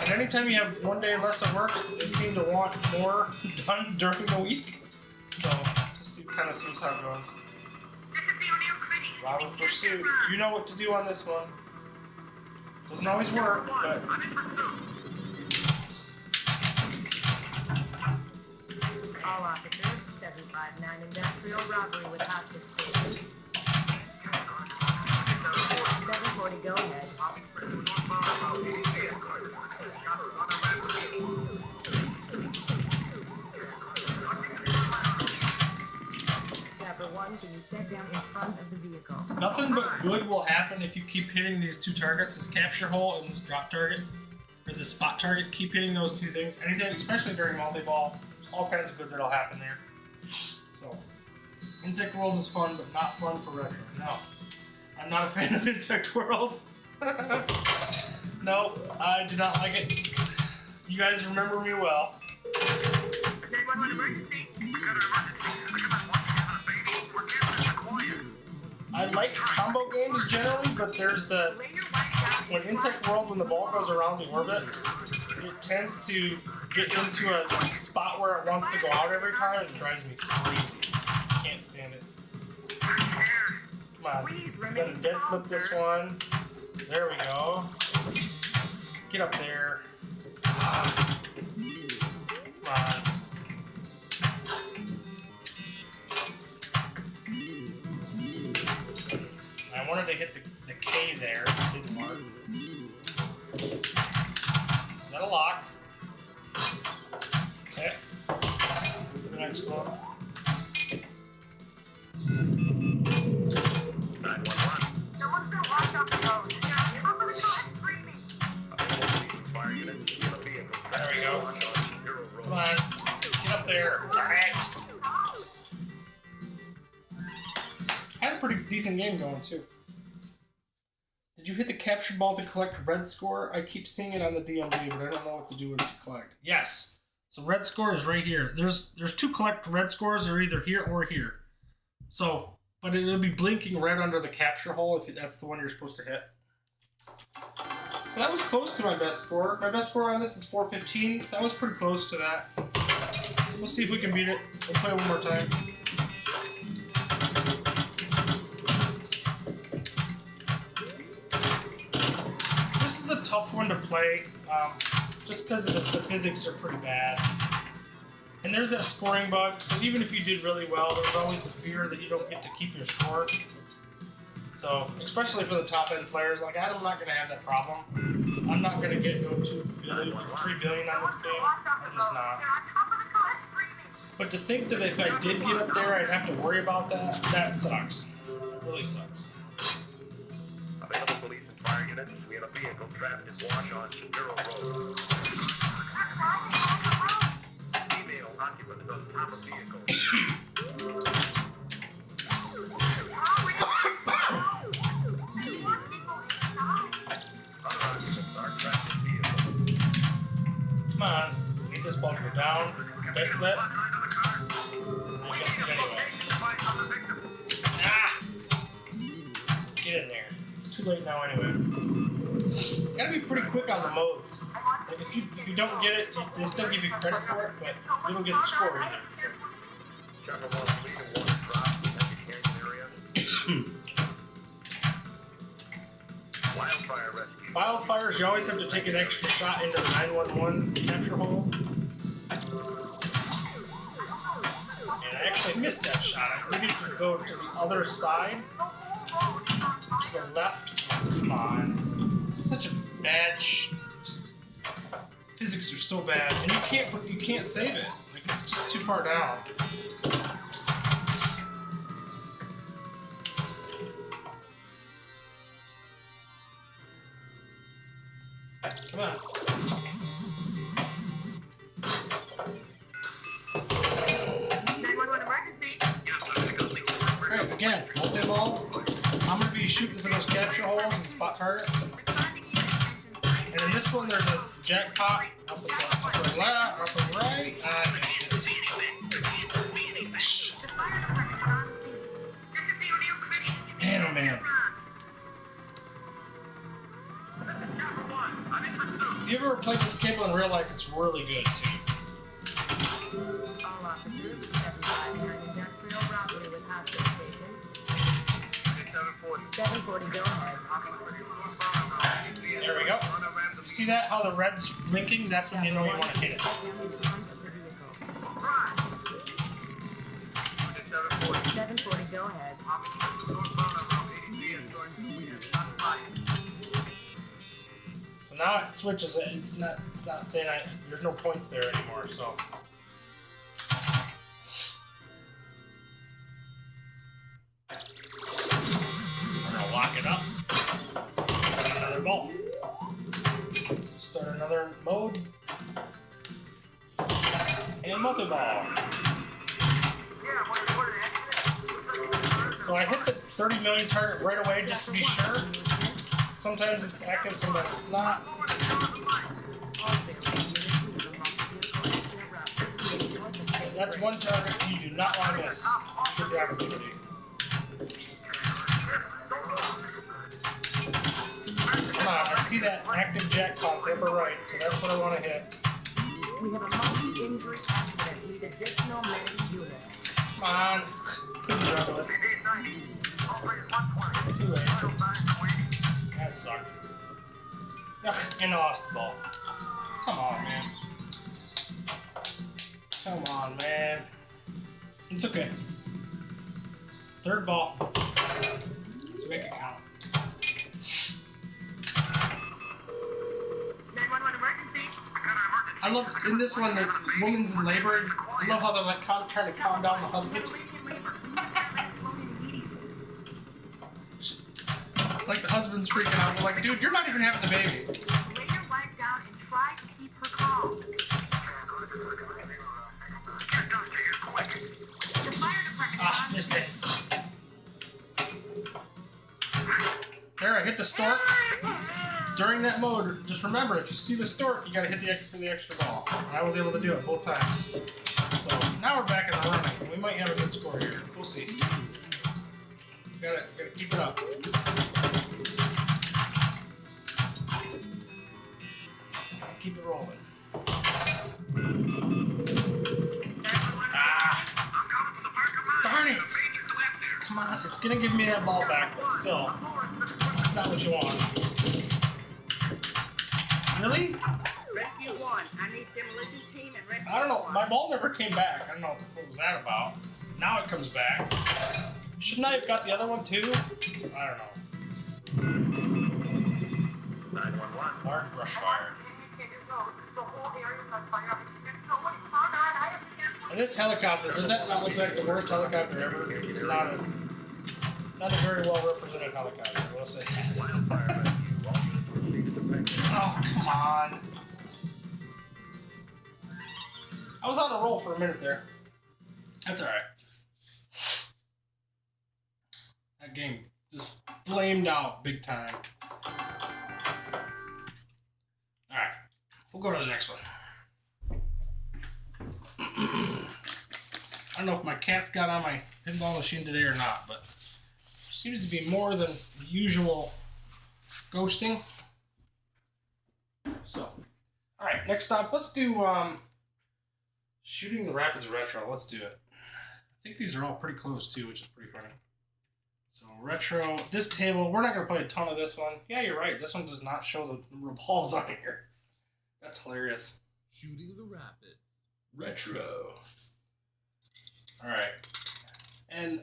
And anytime you have one day less at work, they seem to want more done during the week. So, just kind of seems how it goes. Robert Pursuit. You know what to do on this one. Doesn't always work, but... All officers, 759 industrial robbery with hostage taken. 740, go ahead. Chapter 1, can you step down in front of the vehicle? Nothing but good will happen if you keep hitting these two targets, this capture hole and this drop target, or this spot target. Keep hitting those two things. Anything, especially during multi-ball, there's all kinds of good that'll happen there. So, Insect World is fun, but not fun for retro. No, I'm not a fan of Insect World. No, I do not like it. You guys remember me well. 911 emergency. We got an emergency. I got my wife having a baby. We're getting this quiet. I like combo games generally, but there's the when Insect World, when the ball goes around the orbit, it tends to get into a spot where it wants to go out every time, and it drives me crazy. Can't stand it. Come on, we gotta dead flip this one. There we go. Get up there. Come on. I wanted to hit the K there. It didn't work. Is that a lock? Okay. Go for the next one. 911. Someone's been washed off the road. They're on top of the car screaming. Available police and fire units. We have a vehicle. There we go. Wash on Shapiro Road. Come on. Get up decent game going, too. Did you hit the capture ball to collect red score? I keep seeing it on the DMV, but I don't know what to do with it to collect. Yes. So red score is right here. There's 2 collect red scores. They're either here or here. So, but it'll be blinking red under the capture hole if that's the one you're supposed to hit. So that was close to my best score. My best score on this is 415. So that was pretty close to that. We'll see if we can beat it. We'll play one more time. This is a tough one to play, just because the physics are pretty bad. And there's that scoring bug, so even if you did really well, there's always the fear that you don't get to keep your score. So, especially for the top-end players, like, I'm not going to have that problem. I'm not going to get 2 billion or 3 billion on this game. I'm just not. But to think that if I did get up there, I'd have to worry about that sucks. It really sucks. Available police and fire units. We have a vehicle trapped in wash on Shapiro Road. Female occupants on top of vehicle. Other occupants are trapped in vehicle. Come on. I need this ball to go down. Dead flip. I missed it anyway. Ah! Get in there. It's too late now anyway. You gotta be pretty quick on the modes. Like if you don't get it, they still give you credit for it, but you don't get the score either. So. Chopper 1 lead and 1 drop in the area. Wildfire rescue. Wildfires, you always have to take an extra shot into the 911 capture hole. And I actually missed that shot. I needed to go to the other side. To the left. Oh, come on. Such a bad just physics are so bad. And you can't save it. Like it's just too far down. Come on. Alright, again, multi-ball. I'm going to be shooting for those capture holes and spot targets. And in this one, there's a jackpot up at the upper left, upper right. I missed it. Man, oh man. If you ever played this table in real life, it's really good too. All officers, 759 industrial robbery with hostage taken. 740, go ahead. There we go. You see that? How the red's blinking? That's when you know you want to hit it. 740, go ahead. So now it switches. It's not saying there's no points there anymore. So. We're gonna lock it up. Another ball. Start another mode. And multi-ball. So I hit the 30 million target right away just to be sure. Sometimes it's active, sometimes it's not. That's one target you do not want to miss. Get the opportunity. Come on, I see that active jackpot to the upper right, so that's what I want to hit. We have a multi-injury accident. Need additional medical units. Come on. Couldn't juggle it. Too late. That sucked. Ugh, and I lost the ball. Come on, man. Come on, man. It's okay. Third ball. Let's make it count. 911 emergency. I love, in this one, the woman's in labor. I love how they're like trying to calm down the husband. Like the husband's freaking out. We're like, dude, you're not even having the baby. Lay your wife down and try to keep her calm. The fire department. Ah, missed it. There, I hit the stork. During that mode, just remember, if you see the stork, you gotta hit the extra ball. I was able to do it both times. So now we're back in the running. We might have a good score here. We'll see. Gotta keep it up. Gotta keep it rolling. Darn it! Come on, it's gonna give me that ball back, but still, it's not what you want. Really? Rescue 1, I need demolition team and rescue I don't know. 1. My ball never came back. I don't know what was that about. Now it comes back. Shouldn't I have got the other one too? I don't know. 911. Large brush fire. And this helicopter, does that not look like the worst helicopter ever? It's not a very well represented helicopter, I will say that. Oh, come on. I was on a roll for a minute there. That's alright. That game just flamed out big time. Alright, we'll go to the next one. I don't know if my cat's got on my pinball machine today or not, but seems to be more than usual ghosting. So, alright, next up, let's do Shooting the Rapids Retro. Let's do it. I think these are all pretty close too, which is pretty funny. So, retro, this table, we're not going to play a ton of this one. Yeah, you're right, this one does not show the number of balls on here. That's hilarious. Shooting the Rapids. Retro. Alright. And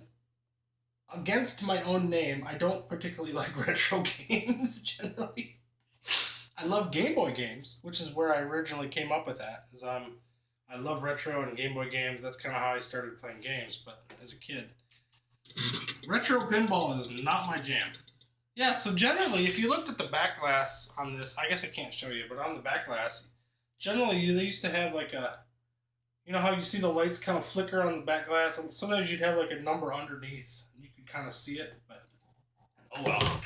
against my own name, I don't particularly like retro games, generally. I love Game Boy games, which is where I originally came up with that. I love retro and Game Boy games. That's kind of how I started playing games, but as a kid. Retro pinball is not my jam. Yeah, so generally, if you looked at the back glass on this, I guess I can't show you, but on the back glass, generally they used to have like a, you know how you see the lights kind of flicker on the back glass, and sometimes you'd have like a number underneath, and you could kind of see it, but oh well.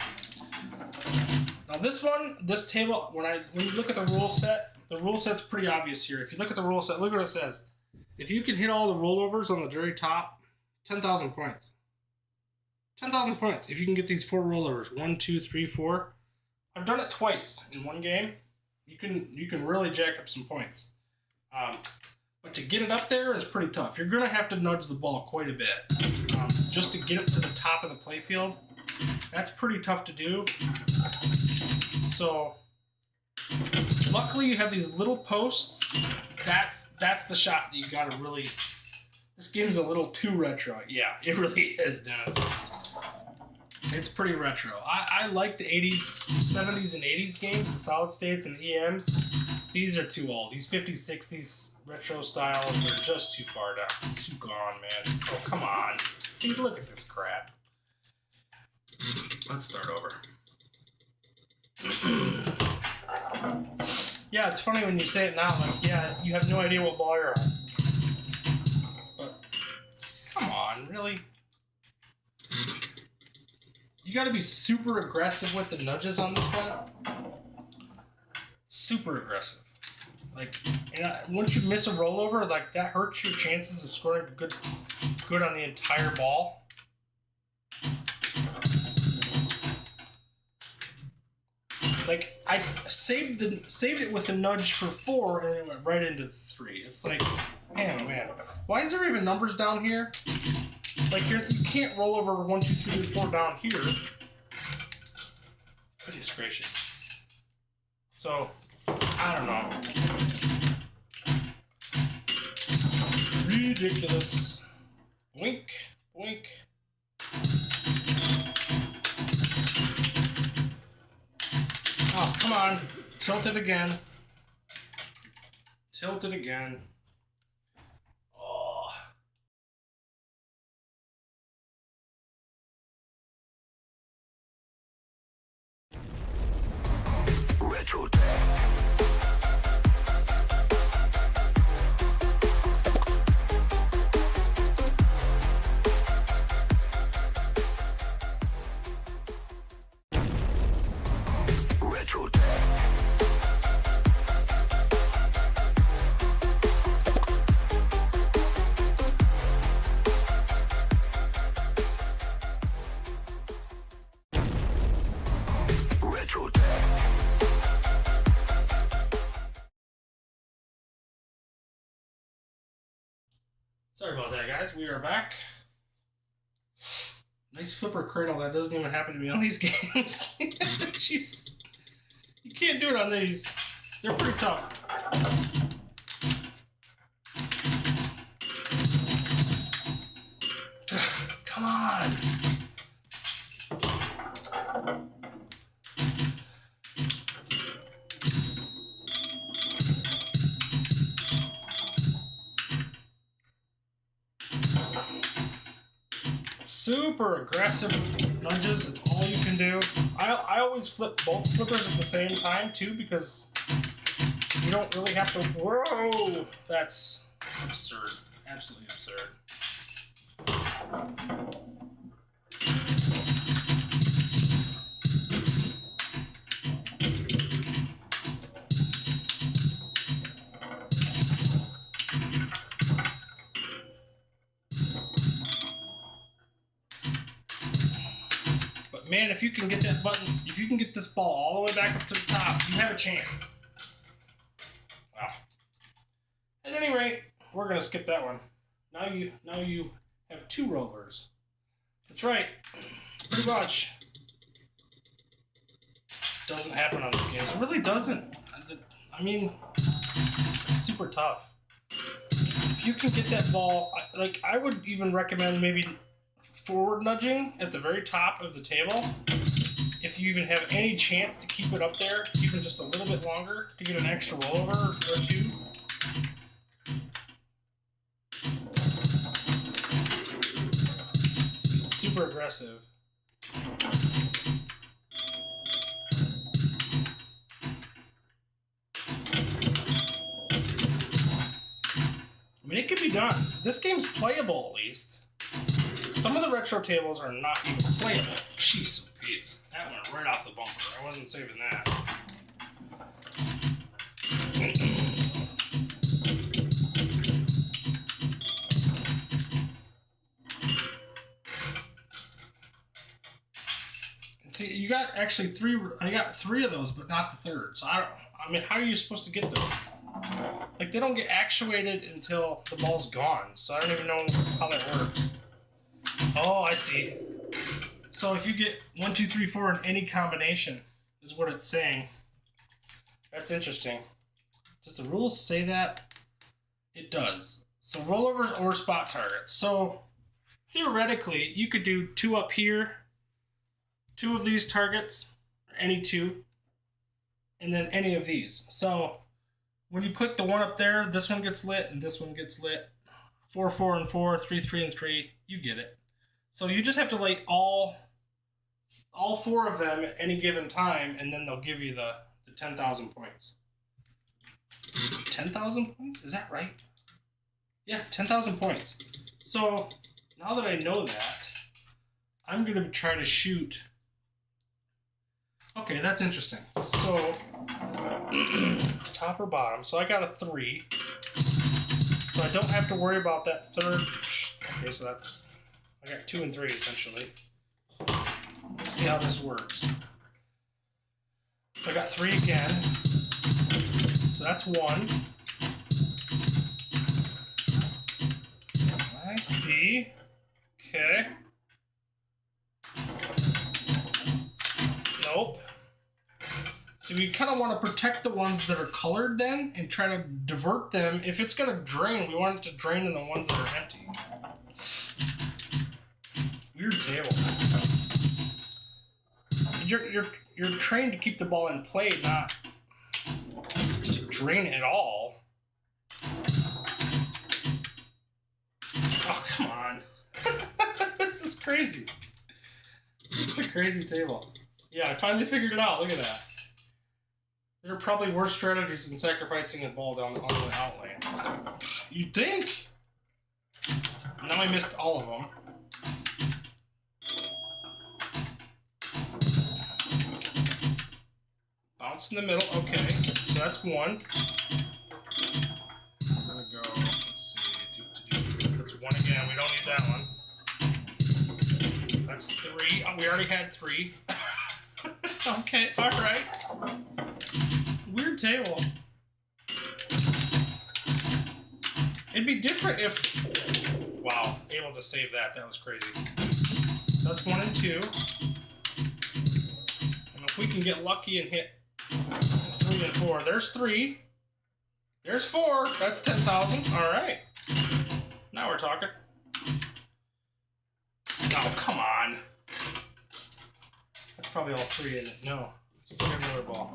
Now this table, when you look at the rule set's pretty obvious here. If you look at the rule set, look what it says. If you can hit all the rollovers on the very top, 10,000 points. 10,000 points if you can get these 4 rollovers. 1, 2, 3, 4. I've done it twice in one game. You can really jack up some points. But to get it up there is pretty tough. You're gonna have to nudge the ball quite a bit just to get it to the top of the playfield. That's pretty tough to do. So luckily you have these little posts. That's the shot that you gotta really. This game's a little too retro. Yeah, it really is, Dennis. It's pretty retro. I like the 80s, 70s, and 80s games, the solid states and the EMs. These are too old. These 50s, 60s retro styles are just too far down. Too gone, man. Oh, come on. See, look at this crap. Let's start over. Yeah, it's funny when you say it now, like, yeah, you have no idea what ball you're on. But, come on, really? You gotta be super aggressive with the nudges on this one. Super aggressive. Like, once you miss a rollover, like, that hurts your chances of scoring good on the entire ball. Like, I saved it with a nudge for 4, and it went right into 3. It's like, man, oh man. Why is there even numbers down here? Like, you can't roll over 1, 2, 3, 4 down here. Goodness gracious. So, I don't know. Ridiculous. Boink, boink. Oh, come on. Tilt it again. Tilt it again. Oh. Retro. Sorry about that, guys. We are back. Nice flipper cradle. That doesn't even happen to me on these games. Jeez. You can't do it on these. They're pretty tough. Come on. Super aggressive nudges is all you can do. I always flip both flippers at the same time too because you don't really have to. Whoa! That's absurd. Absolutely absurd. Man, if you can get that button, if you can get this ball all the way back up to the top, you have a chance. Wow. At any rate, we're gonna skip that one. Now you have 2 rollers. That's right. Pretty much. Doesn't happen on these games. It really doesn't. I mean, it's super tough. If you can get that ball, like I would even recommend maybe forward nudging at the very top of the table. If you even have any chance to keep it up there, even just a little bit longer to get an extra rollover or 2. It's super aggressive. I mean, it can be done. This game's playable, at least. Some of the retro tables are not even playable. Jeez, Pete. That went right off the bumper. I wasn't saving that. And see, you got actually 3. I got 3 of those, but not the third. So I mean, how are you supposed to get those? Like, they don't get actuated until the ball's gone. So I don't even know how that works. Oh, I see. So if you get 1, 2, 3, 4 in any combination, is what it's saying. That's interesting. Does the rules say that? It does. So rollovers or spot targets. So theoretically, you could do 2 up here, 2 of these targets, any 2, and then any of these. So when you click the one up there, this one gets lit and this one gets lit. 4, 4, and 4, 3, 3, and 3. You get it. So you just have to light all 4 of them at any given time, and then they'll give you the 10,000 points. 10,000 points? Is that right? Yeah, 10,000 points. So now that I know that, I'm going to try to shoot. Okay, that's interesting. So top or bottom. So I got a 3. So I don't have to worry about that third. Okay, so that's... I got 2 and 3 essentially. Let's see how this works. I got 3 again. So that's 1. I see. Okay. Nope. So we kind of want to protect the ones that are colored then and try to divert them. If it's going to drain, we want it to drain in the ones that are empty. Weird table. You're trained to keep the ball in play, not to drain it all. Oh, come on. This is crazy. This is a crazy table. Yeah, I finally figured it out. Look at that. There are probably worse strategies than sacrificing a ball down the out lane. You'd think. Now I missed all of them. Bounce in the middle. Okay, so that's 1. I'm gonna go. Let's see. That's 1 again. We don't need that one. That's 3. Oh, we already had 3. Okay. All right. Weird table. It'd be different if somehow able to save that. That was crazy. So that's 1 and 2. And if we can get lucky and hit 3 and 4, there's 3. There's 4. That's 10,000. All right. Now we're talking. No, come on. That's probably all 3 in it. No. Still got another ball.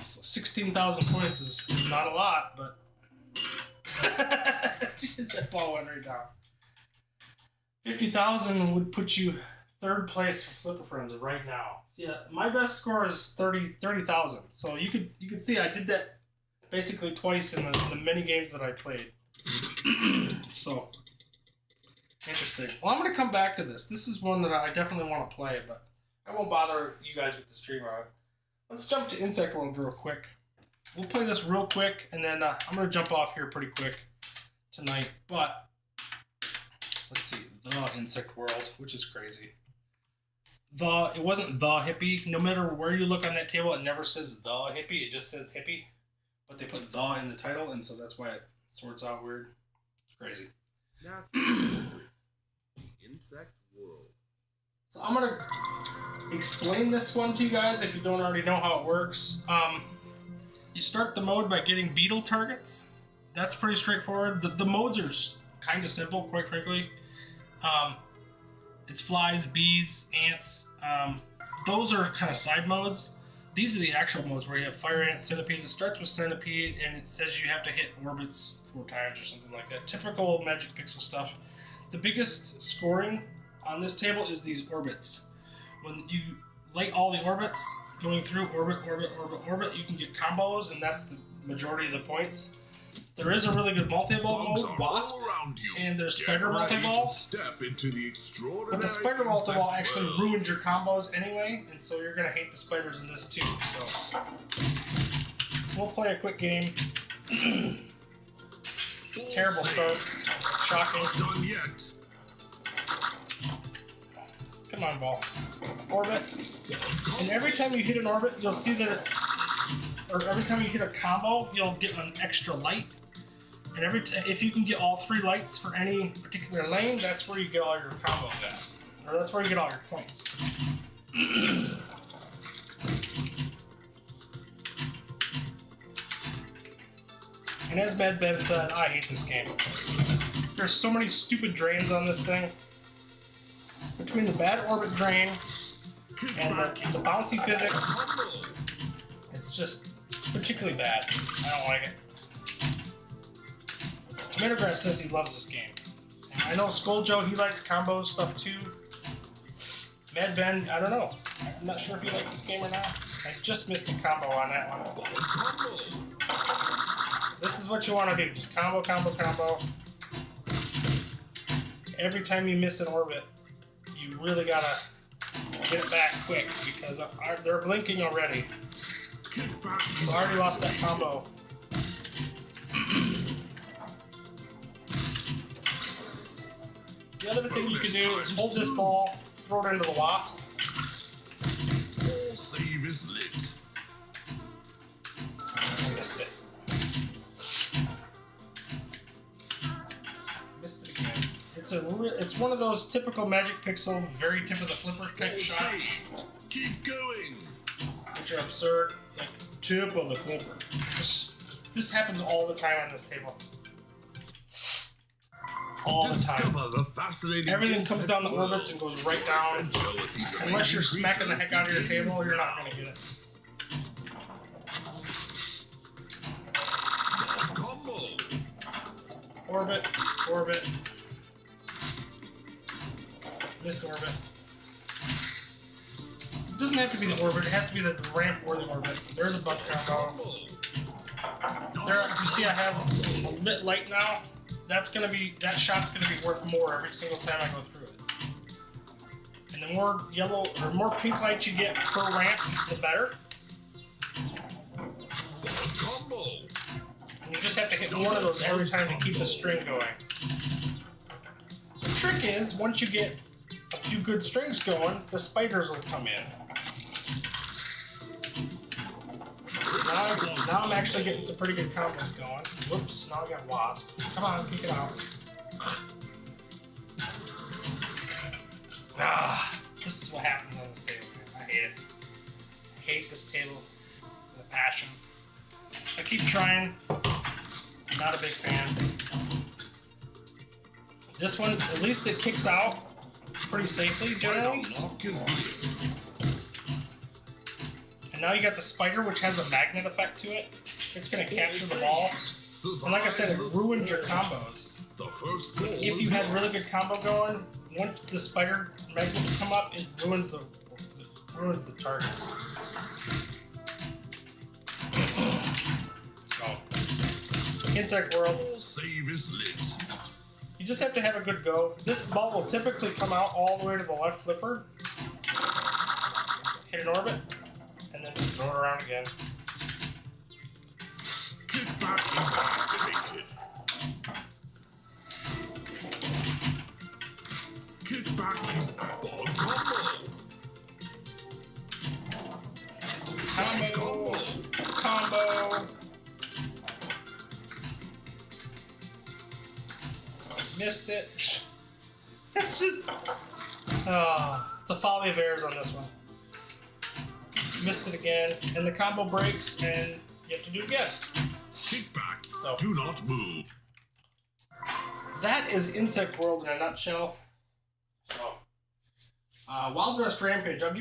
So 16,000 points is not a lot, but jeez, that ball went right down. 50,000 would put you 3rd place for Flipper Friends right now. Yeah, my best score is 30,000. So you could see I did that basically twice in the many games that I played. So interesting. Well, I'm gonna come back to this. This is one that I definitely want to play, but I won't bother you guys with the stream on it. Let's jump to Insect World real quick. We'll play this real quick, and then I'm going to jump off here pretty quick tonight. But, let's see, the Insect World, which is crazy. It wasn't the hippie. No matter where you look on that table, it never says the hippie. It just says hippie. But they put the in the title, and so that's why it sorts out weird. It's crazy. Insect World. So I'm going to explain this one to you guys if you don't already know how it works. You start the mode by getting beetle targets. That's pretty straightforward. The modes are kind of simple, quite frankly. It's flies, bees, ants. Those are kind of side modes. These are the actual modes where you have fire ant, centipede. It starts with centipede, and it says you have to hit orbits 4 times or something like that. Typical Magic Pixel stuff. The biggest scoring on this table is these orbits. When you light all the orbits, going through orbit, orbit, orbit, orbit, you can get combos, and that's the majority of the points. There is a really good multi-ball mode, Wasp, and there's Spider multi-ball. But the Spider multi-ball actually ruins your combos anyway, and so you're going to hate the spiders in this too. So we'll play a quick game. Terrible start. Shocking. Come on, ball. Orbit. And every time you hit an orbit, you'll see that or every time you hit a combo, you'll get an extra light. And if you can get all 3 lights for any particular lane, that's where you get all your combos at. Or that's where you get all your points. And as Mad Ben said, I hate this game. There's so many stupid drains on this thing. Between the bad orbit drain and the bouncy physics, it's particularly bad. I don't like it. Tomato says he loves this game. And I know Skull Joe, he likes combo stuff too. Mad Ben, I don't know. I'm not sure if he liked this game or not. I just missed a combo on that one. This is what you want to do. Just combo, combo, combo. Every time you miss an orbit, you really gotta get it back quick because they're blinking already. So I already lost that combo. The other thing you can do is hold this ball, throw it into the wasp. Save is lit. I missed it. Missed it again. It's one of those typical Magic Pixel, very tip of the flipper type shots. Keep going. Which are absurd. Like, tip of the flipper. This happens all the time on this table. All the time. Everything comes down the orbits and goes right down. Unless you're smacking the heck out of your table, you're not going to get it. Orbit, orbit. Missed orbit. It doesn't have to be the orbit, it has to be the ramp or the orbit. There's a bug combo. There, you see I have a lit light now. That shot's gonna be worth more every single time I go through it. And the more yellow or more pink lights you get per ramp, the better. And you just have to hit one of those every time to keep the string going. The trick is, once you get a few good strings going, the spiders will come in. So now I'm actually getting some pretty good combos going. Whoops, now I got Wasp. Come on, kick it out. This is what happens on this table, man. I hate it. I hate this table with a passion. I keep trying. I'm not a big fan. This one, at least it kicks out pretty safely, generally. Lock is lit. And now you got the spider, which has a magnet effect to it. It's going to capture the ball. And like I said, it ruins your combos. The first ball If you had really good combo going, once the spider magnets come up, it ruins the targets. So, Insect World, save is lit. you just have to have a good go. This ball will typically come out all the way to the left flipper, hit an orbit, and then just throw it around again. Kickback is activated. Kickback is ball combo. Combo. Missed it. It's just. It's a folly of errors on this one. Missed it again, and the combo breaks, and you have to do it again. Kickback. So. Do not move. That is Insect World in a nutshell. So, Wild West Rampage. I'm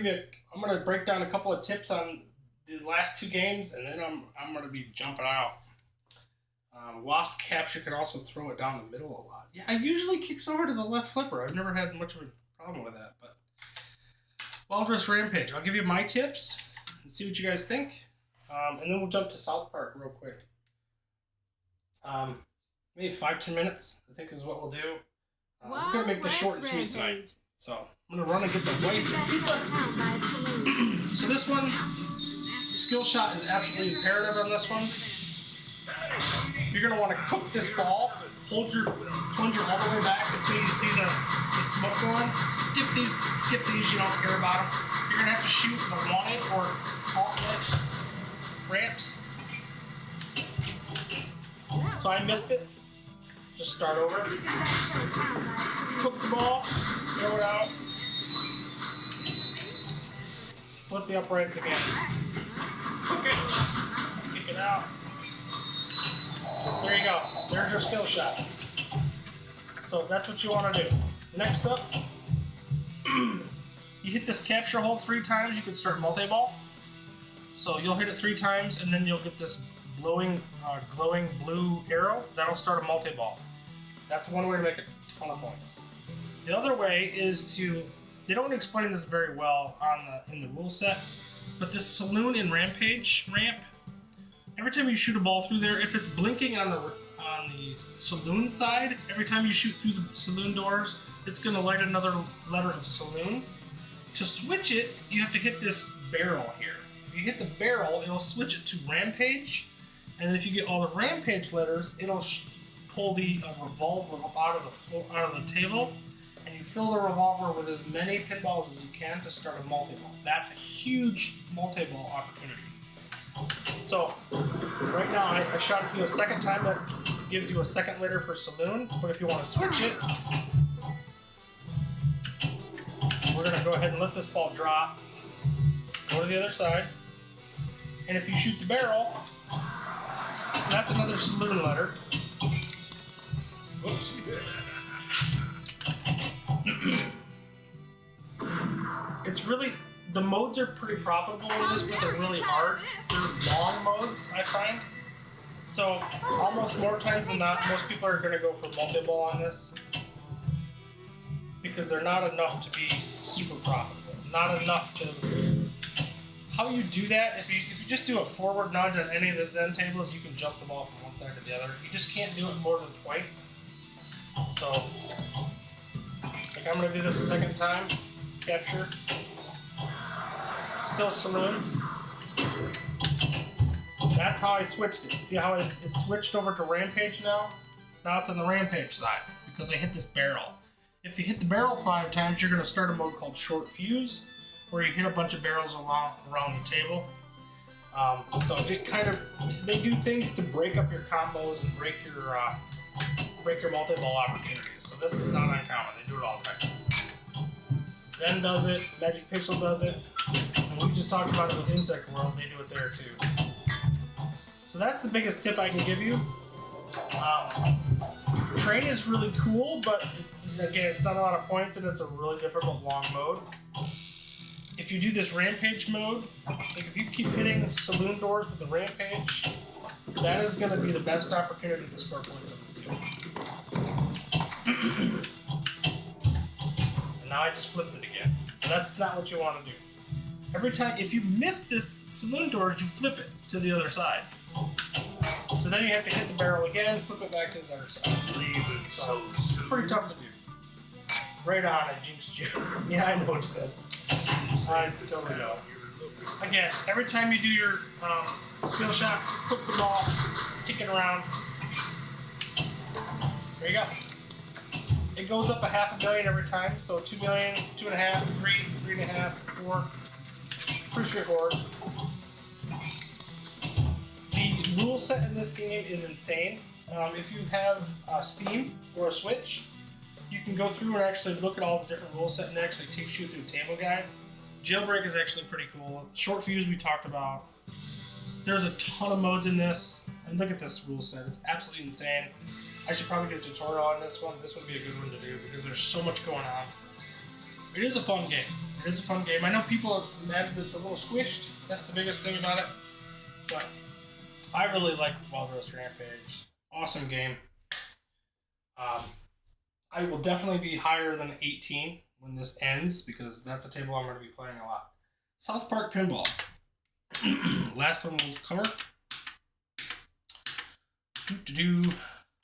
gonna break down a couple of tips on the last two games, and then I'm gonna be jumping out. Wasp Capture can also throw it down the middle a lot. Yeah, I usually kicks over to the left flipper. I've never had much of a problem with that, but Wild West Rampage. I'll give you my tips and see what you guys think, and then we'll jump to South Park real quick. Maybe 5-10 minutes, I think is what we'll do. We're gonna make this short and sweet tonight. So I'm gonna run and get the wife pizza. So this one, skill shot is absolutely imperative on this one. You're gonna want to cook this ball. Hold your plunger all the way back until you see the smoke going. Skip these. You don't care about them. You're gonna have to shoot the wanted or taunt ramps. So I missed it. Just start over. Cook the ball. Throw it out. Split the uprights again. Cook it. Kick it out. There you go. There's your skill shot. So that's what you want to do. Next up, you hit this capture hole 3 times, you can start multi-ball. So you'll hit it 3 times, and then you'll get this glowing blue arrow. That'll start a multi-ball. That's one way to make a ton of points. The other way is they don't explain this very well in the rule set, but this Saloon and Rampage ramp, every time you shoot a ball through there, if it's blinking on the Saloon side, every time you shoot through the Saloon doors, it's going to light another letter of Saloon. To switch it, you have to hit this barrel here. If you hit the barrel, it'll switch it to Rampage, and then if you get all the Rampage letters, it'll pull the revolver out of the table, and you fill the revolver with as many pinballs as you can to start a multi-ball. That's a huge multi-ball opportunity. So, right now I shot it through a second time. That gives you a second letter for Saloon, but if you want to switch it, we're going to go ahead and let this ball drop, go to the other side, and if you shoot the barrel, so that's another Saloon letter. Whoops. It's really, the modes are pretty profitable in this, but they're really hard. They're long modes, I find. So, almost more times than not, most people are going to go for multi-ball on this, because they're not enough to be super profitable. Not enough to... How you do that, if you just do a forward nudge on any of the Zen tables, you can jump the ball from one side to the other. You just can't do it more than twice. So, like I'm going to do this a second time. Capture. Still Saloon. That's how I switched it. See how it's switched over to Rampage now? Now it's on the Rampage side, because I hit this barrel. If you hit the barrel 5 times, you're going to start a mode called Short Fuse, where you hit a bunch of barrels around the table. So it kind of, they do things to break up your combos and break your multi-ball opportunities. So this is not uncommon. They do it all the time. Zen does it, Magic Pixel does it, and we just talked about it with Insect World, they do it there too. So that's the biggest tip I can give you. Train is really cool, but again, it's not a lot of points and it's a really difficult long mode. If you do this Rampage mode, like if you keep hitting saloon doors with the Rampage, that is going to be the best opportunity to score points on this team. And now I just flipped it again. So that's not what you want to do. Every time, if you miss this saloon doors, you flip it to the other side. So then you have to hit the barrel again, flip it back to the other side. So it's pretty tough to do. Right on, I jinxed you. Yeah, I know what it is. I totally know. Again, every time you do your skill shot, flip the ball, kick it around. There you go. It goes up a $500 million every time, so 2 million, 2.5, 3, 3.5, 4. Pretty straightforward. The rule set in this game is insane. If you have Steam or a Switch, you can go through and actually look at all the different rule set and it actually takes you through a table guide. Jailbreak is actually pretty cool. Short Fuse we talked about. There's a ton of modes in this. And look at this rule set. It's absolutely insane. I should probably do a tutorial on this one. This would be a good one to do because there's so much going on. It is a fun game. It is a fun game. I know people are mad that it's a little squished. That's the biggest thing about it. But I really like Wild Rose Rampage. Awesome game. I will definitely be higher than 18 when this ends because that's a table I'm going to be playing a lot. South Park Pinball. Last one we'll cover.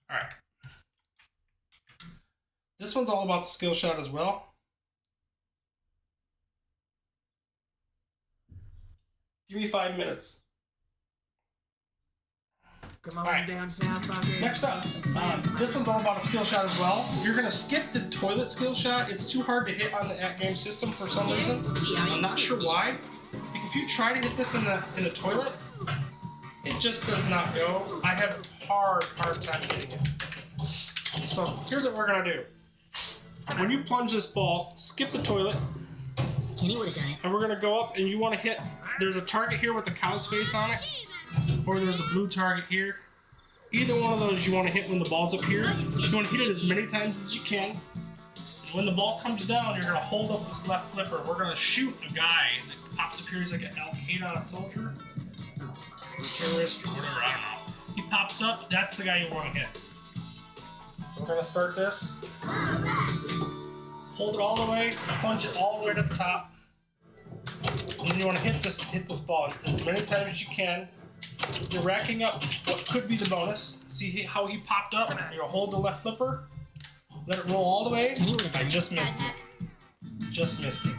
Alright. This one's all about the skill shot as well. Give me 5 minutes. Come on Alright. down south, fucker. Next up, this one's all about a skill shot as well. You're going to skip the toilet skill shot. It's too hard to hit on the at-game system for some reason. I'm not sure why. Like if you try to hit this in the toilet, it just does not go. I have a hard time hitting it. So here's what we're going to do. When you plunge this ball, skip the toilet. Kenny would have done it. And we're going to go up and you want to hit, there's a target here with the cow's face on it. Or there's a blue target here. Either one of those you want to hit when the ball's up here. You want to hit it as many times as you can. And when the ball comes down, you're going to hold up this left flipper. We're going to shoot a guy that pops up here as like an Al-Qaeda soldier. Or terrorist or whatever, I don't know. He pops up, that's the guy you want to hit. So we're going to start this. Hold it all the way, punch it all the way to the top. And then you want to hit this ball as many times as you can. You're racking up what could be the bonus. See how he popped up? You'll hold the left flipper, let it roll all the way. I just missed it. Just missed it.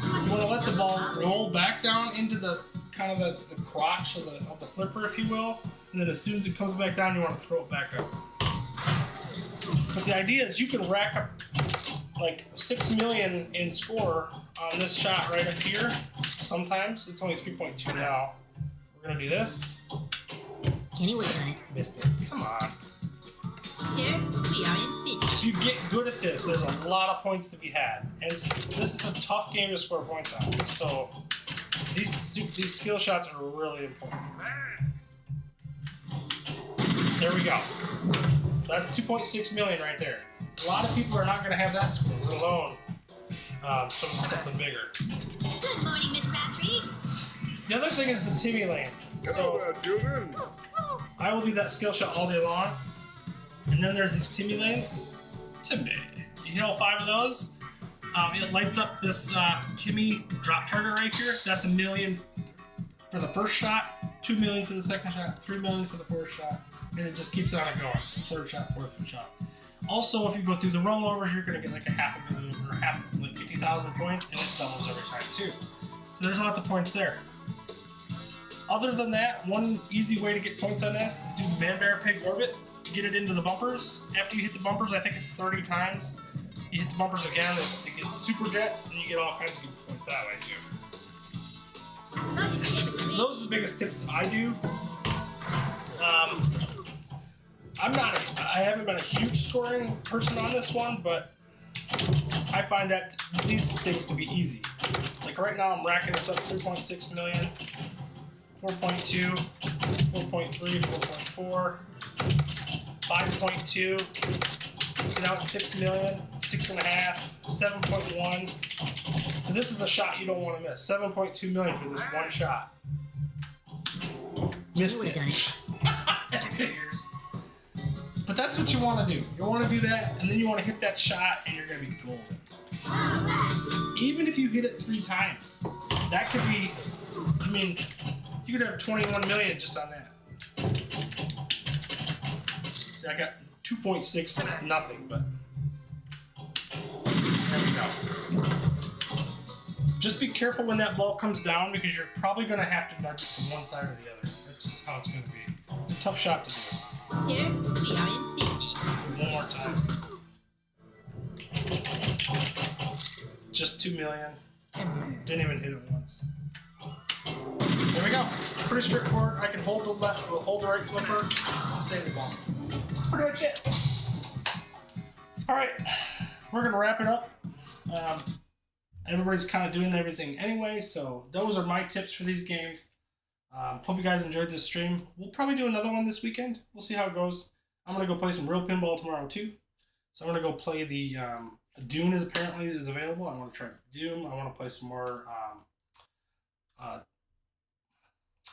You want to let the ball roll back down into the kind of the crotch of the flipper, if you will. And then as soon as it comes back down, you want to throw it back up. But the idea is you can rack up like 6 million in score on this shot right up here. Sometimes it's only 3.2 now. We're gonna do this. Kenny would have done it. Missed it. Come on. Here we are in business. If you get good at this, there's a lot of points to be had, and this is a tough game to score points on. So these skill shots are really important. There we go. So that's 2.6 million right there. A lot of people are not going to have that score, let alone something bigger. Good morning, Miss Crabtree. The other thing is the Timmy lanes. So children. I will do that skill shot all day long. And then there's these Timmy lanes. Timmy. You hit all 5 of those. It lights up this Timmy drop target right here. That's $1 million for the first shot, 2 million for the second shot, 3 million for the fourth shot, and it just keeps on it going. Third shot, fourth shot. Also, if you go through the rollovers, you're gonna get like a $500,000 or like 50,000 points, and it doubles every time too. So there's lots of points there. Other than that, one easy way to get points on this is do the Man Bear Pig Orbit. Get it into the bumpers. After you hit the bumpers, I think it's 30 times. You hit the bumpers again, it gets super jets, and you get all kinds of good points that way too. So those are the biggest tips that I do. I haven't been a huge scoring person on this one, but I find that these things to be easy. Like right now, I'm racking this up 3.6 million, 4.2, 4.3, 4.4, 5.2. So now it's 6 million, 6.5, 7.1. So this is a shot you don't want to miss. 7.2 million for this one shot. Missed would've it. Figures. But that's what you want to do. You want to do that, and then you want to hit that shot, and you're going to be golden. Even if you hit it 3 times, that could be, I mean, you could have 21 million just on that. See, I got 2.6 is nothing, but there we go. Just be careful when that ball comes down because you're probably going to have to nudge it to one side or the other. That's just how it's going to be. It's a tough shot to do. Here we are in business. One more time. Just 2 million. Didn't even hit it once. There we go. Pretty straightforward. I can hold the left, hold the right flipper, and save the ball. That's pretty much it. All right, we're gonna wrap it up. Everybody's kind of doing everything anyway, so those are my tips for these games. Hope you guys enjoyed this stream. We'll probably do another one this weekend. We'll see how it goes. I'm gonna go play some real pinball tomorrow too. So I'm gonna go play the Dune is apparently available. I want to try Doom. I want to play some more.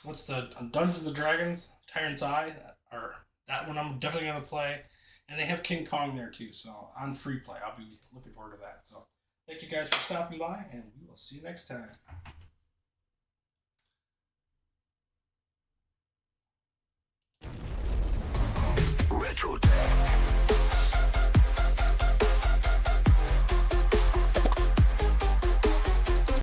What's the Dungeons and Dragons? Tyrant's Eye, or that one I'm definitely gonna play. And they have King Kong there too, so on free play. I'll be looking forward to that. So thank you guys for stopping by, and we will see you next time. Retro Tech.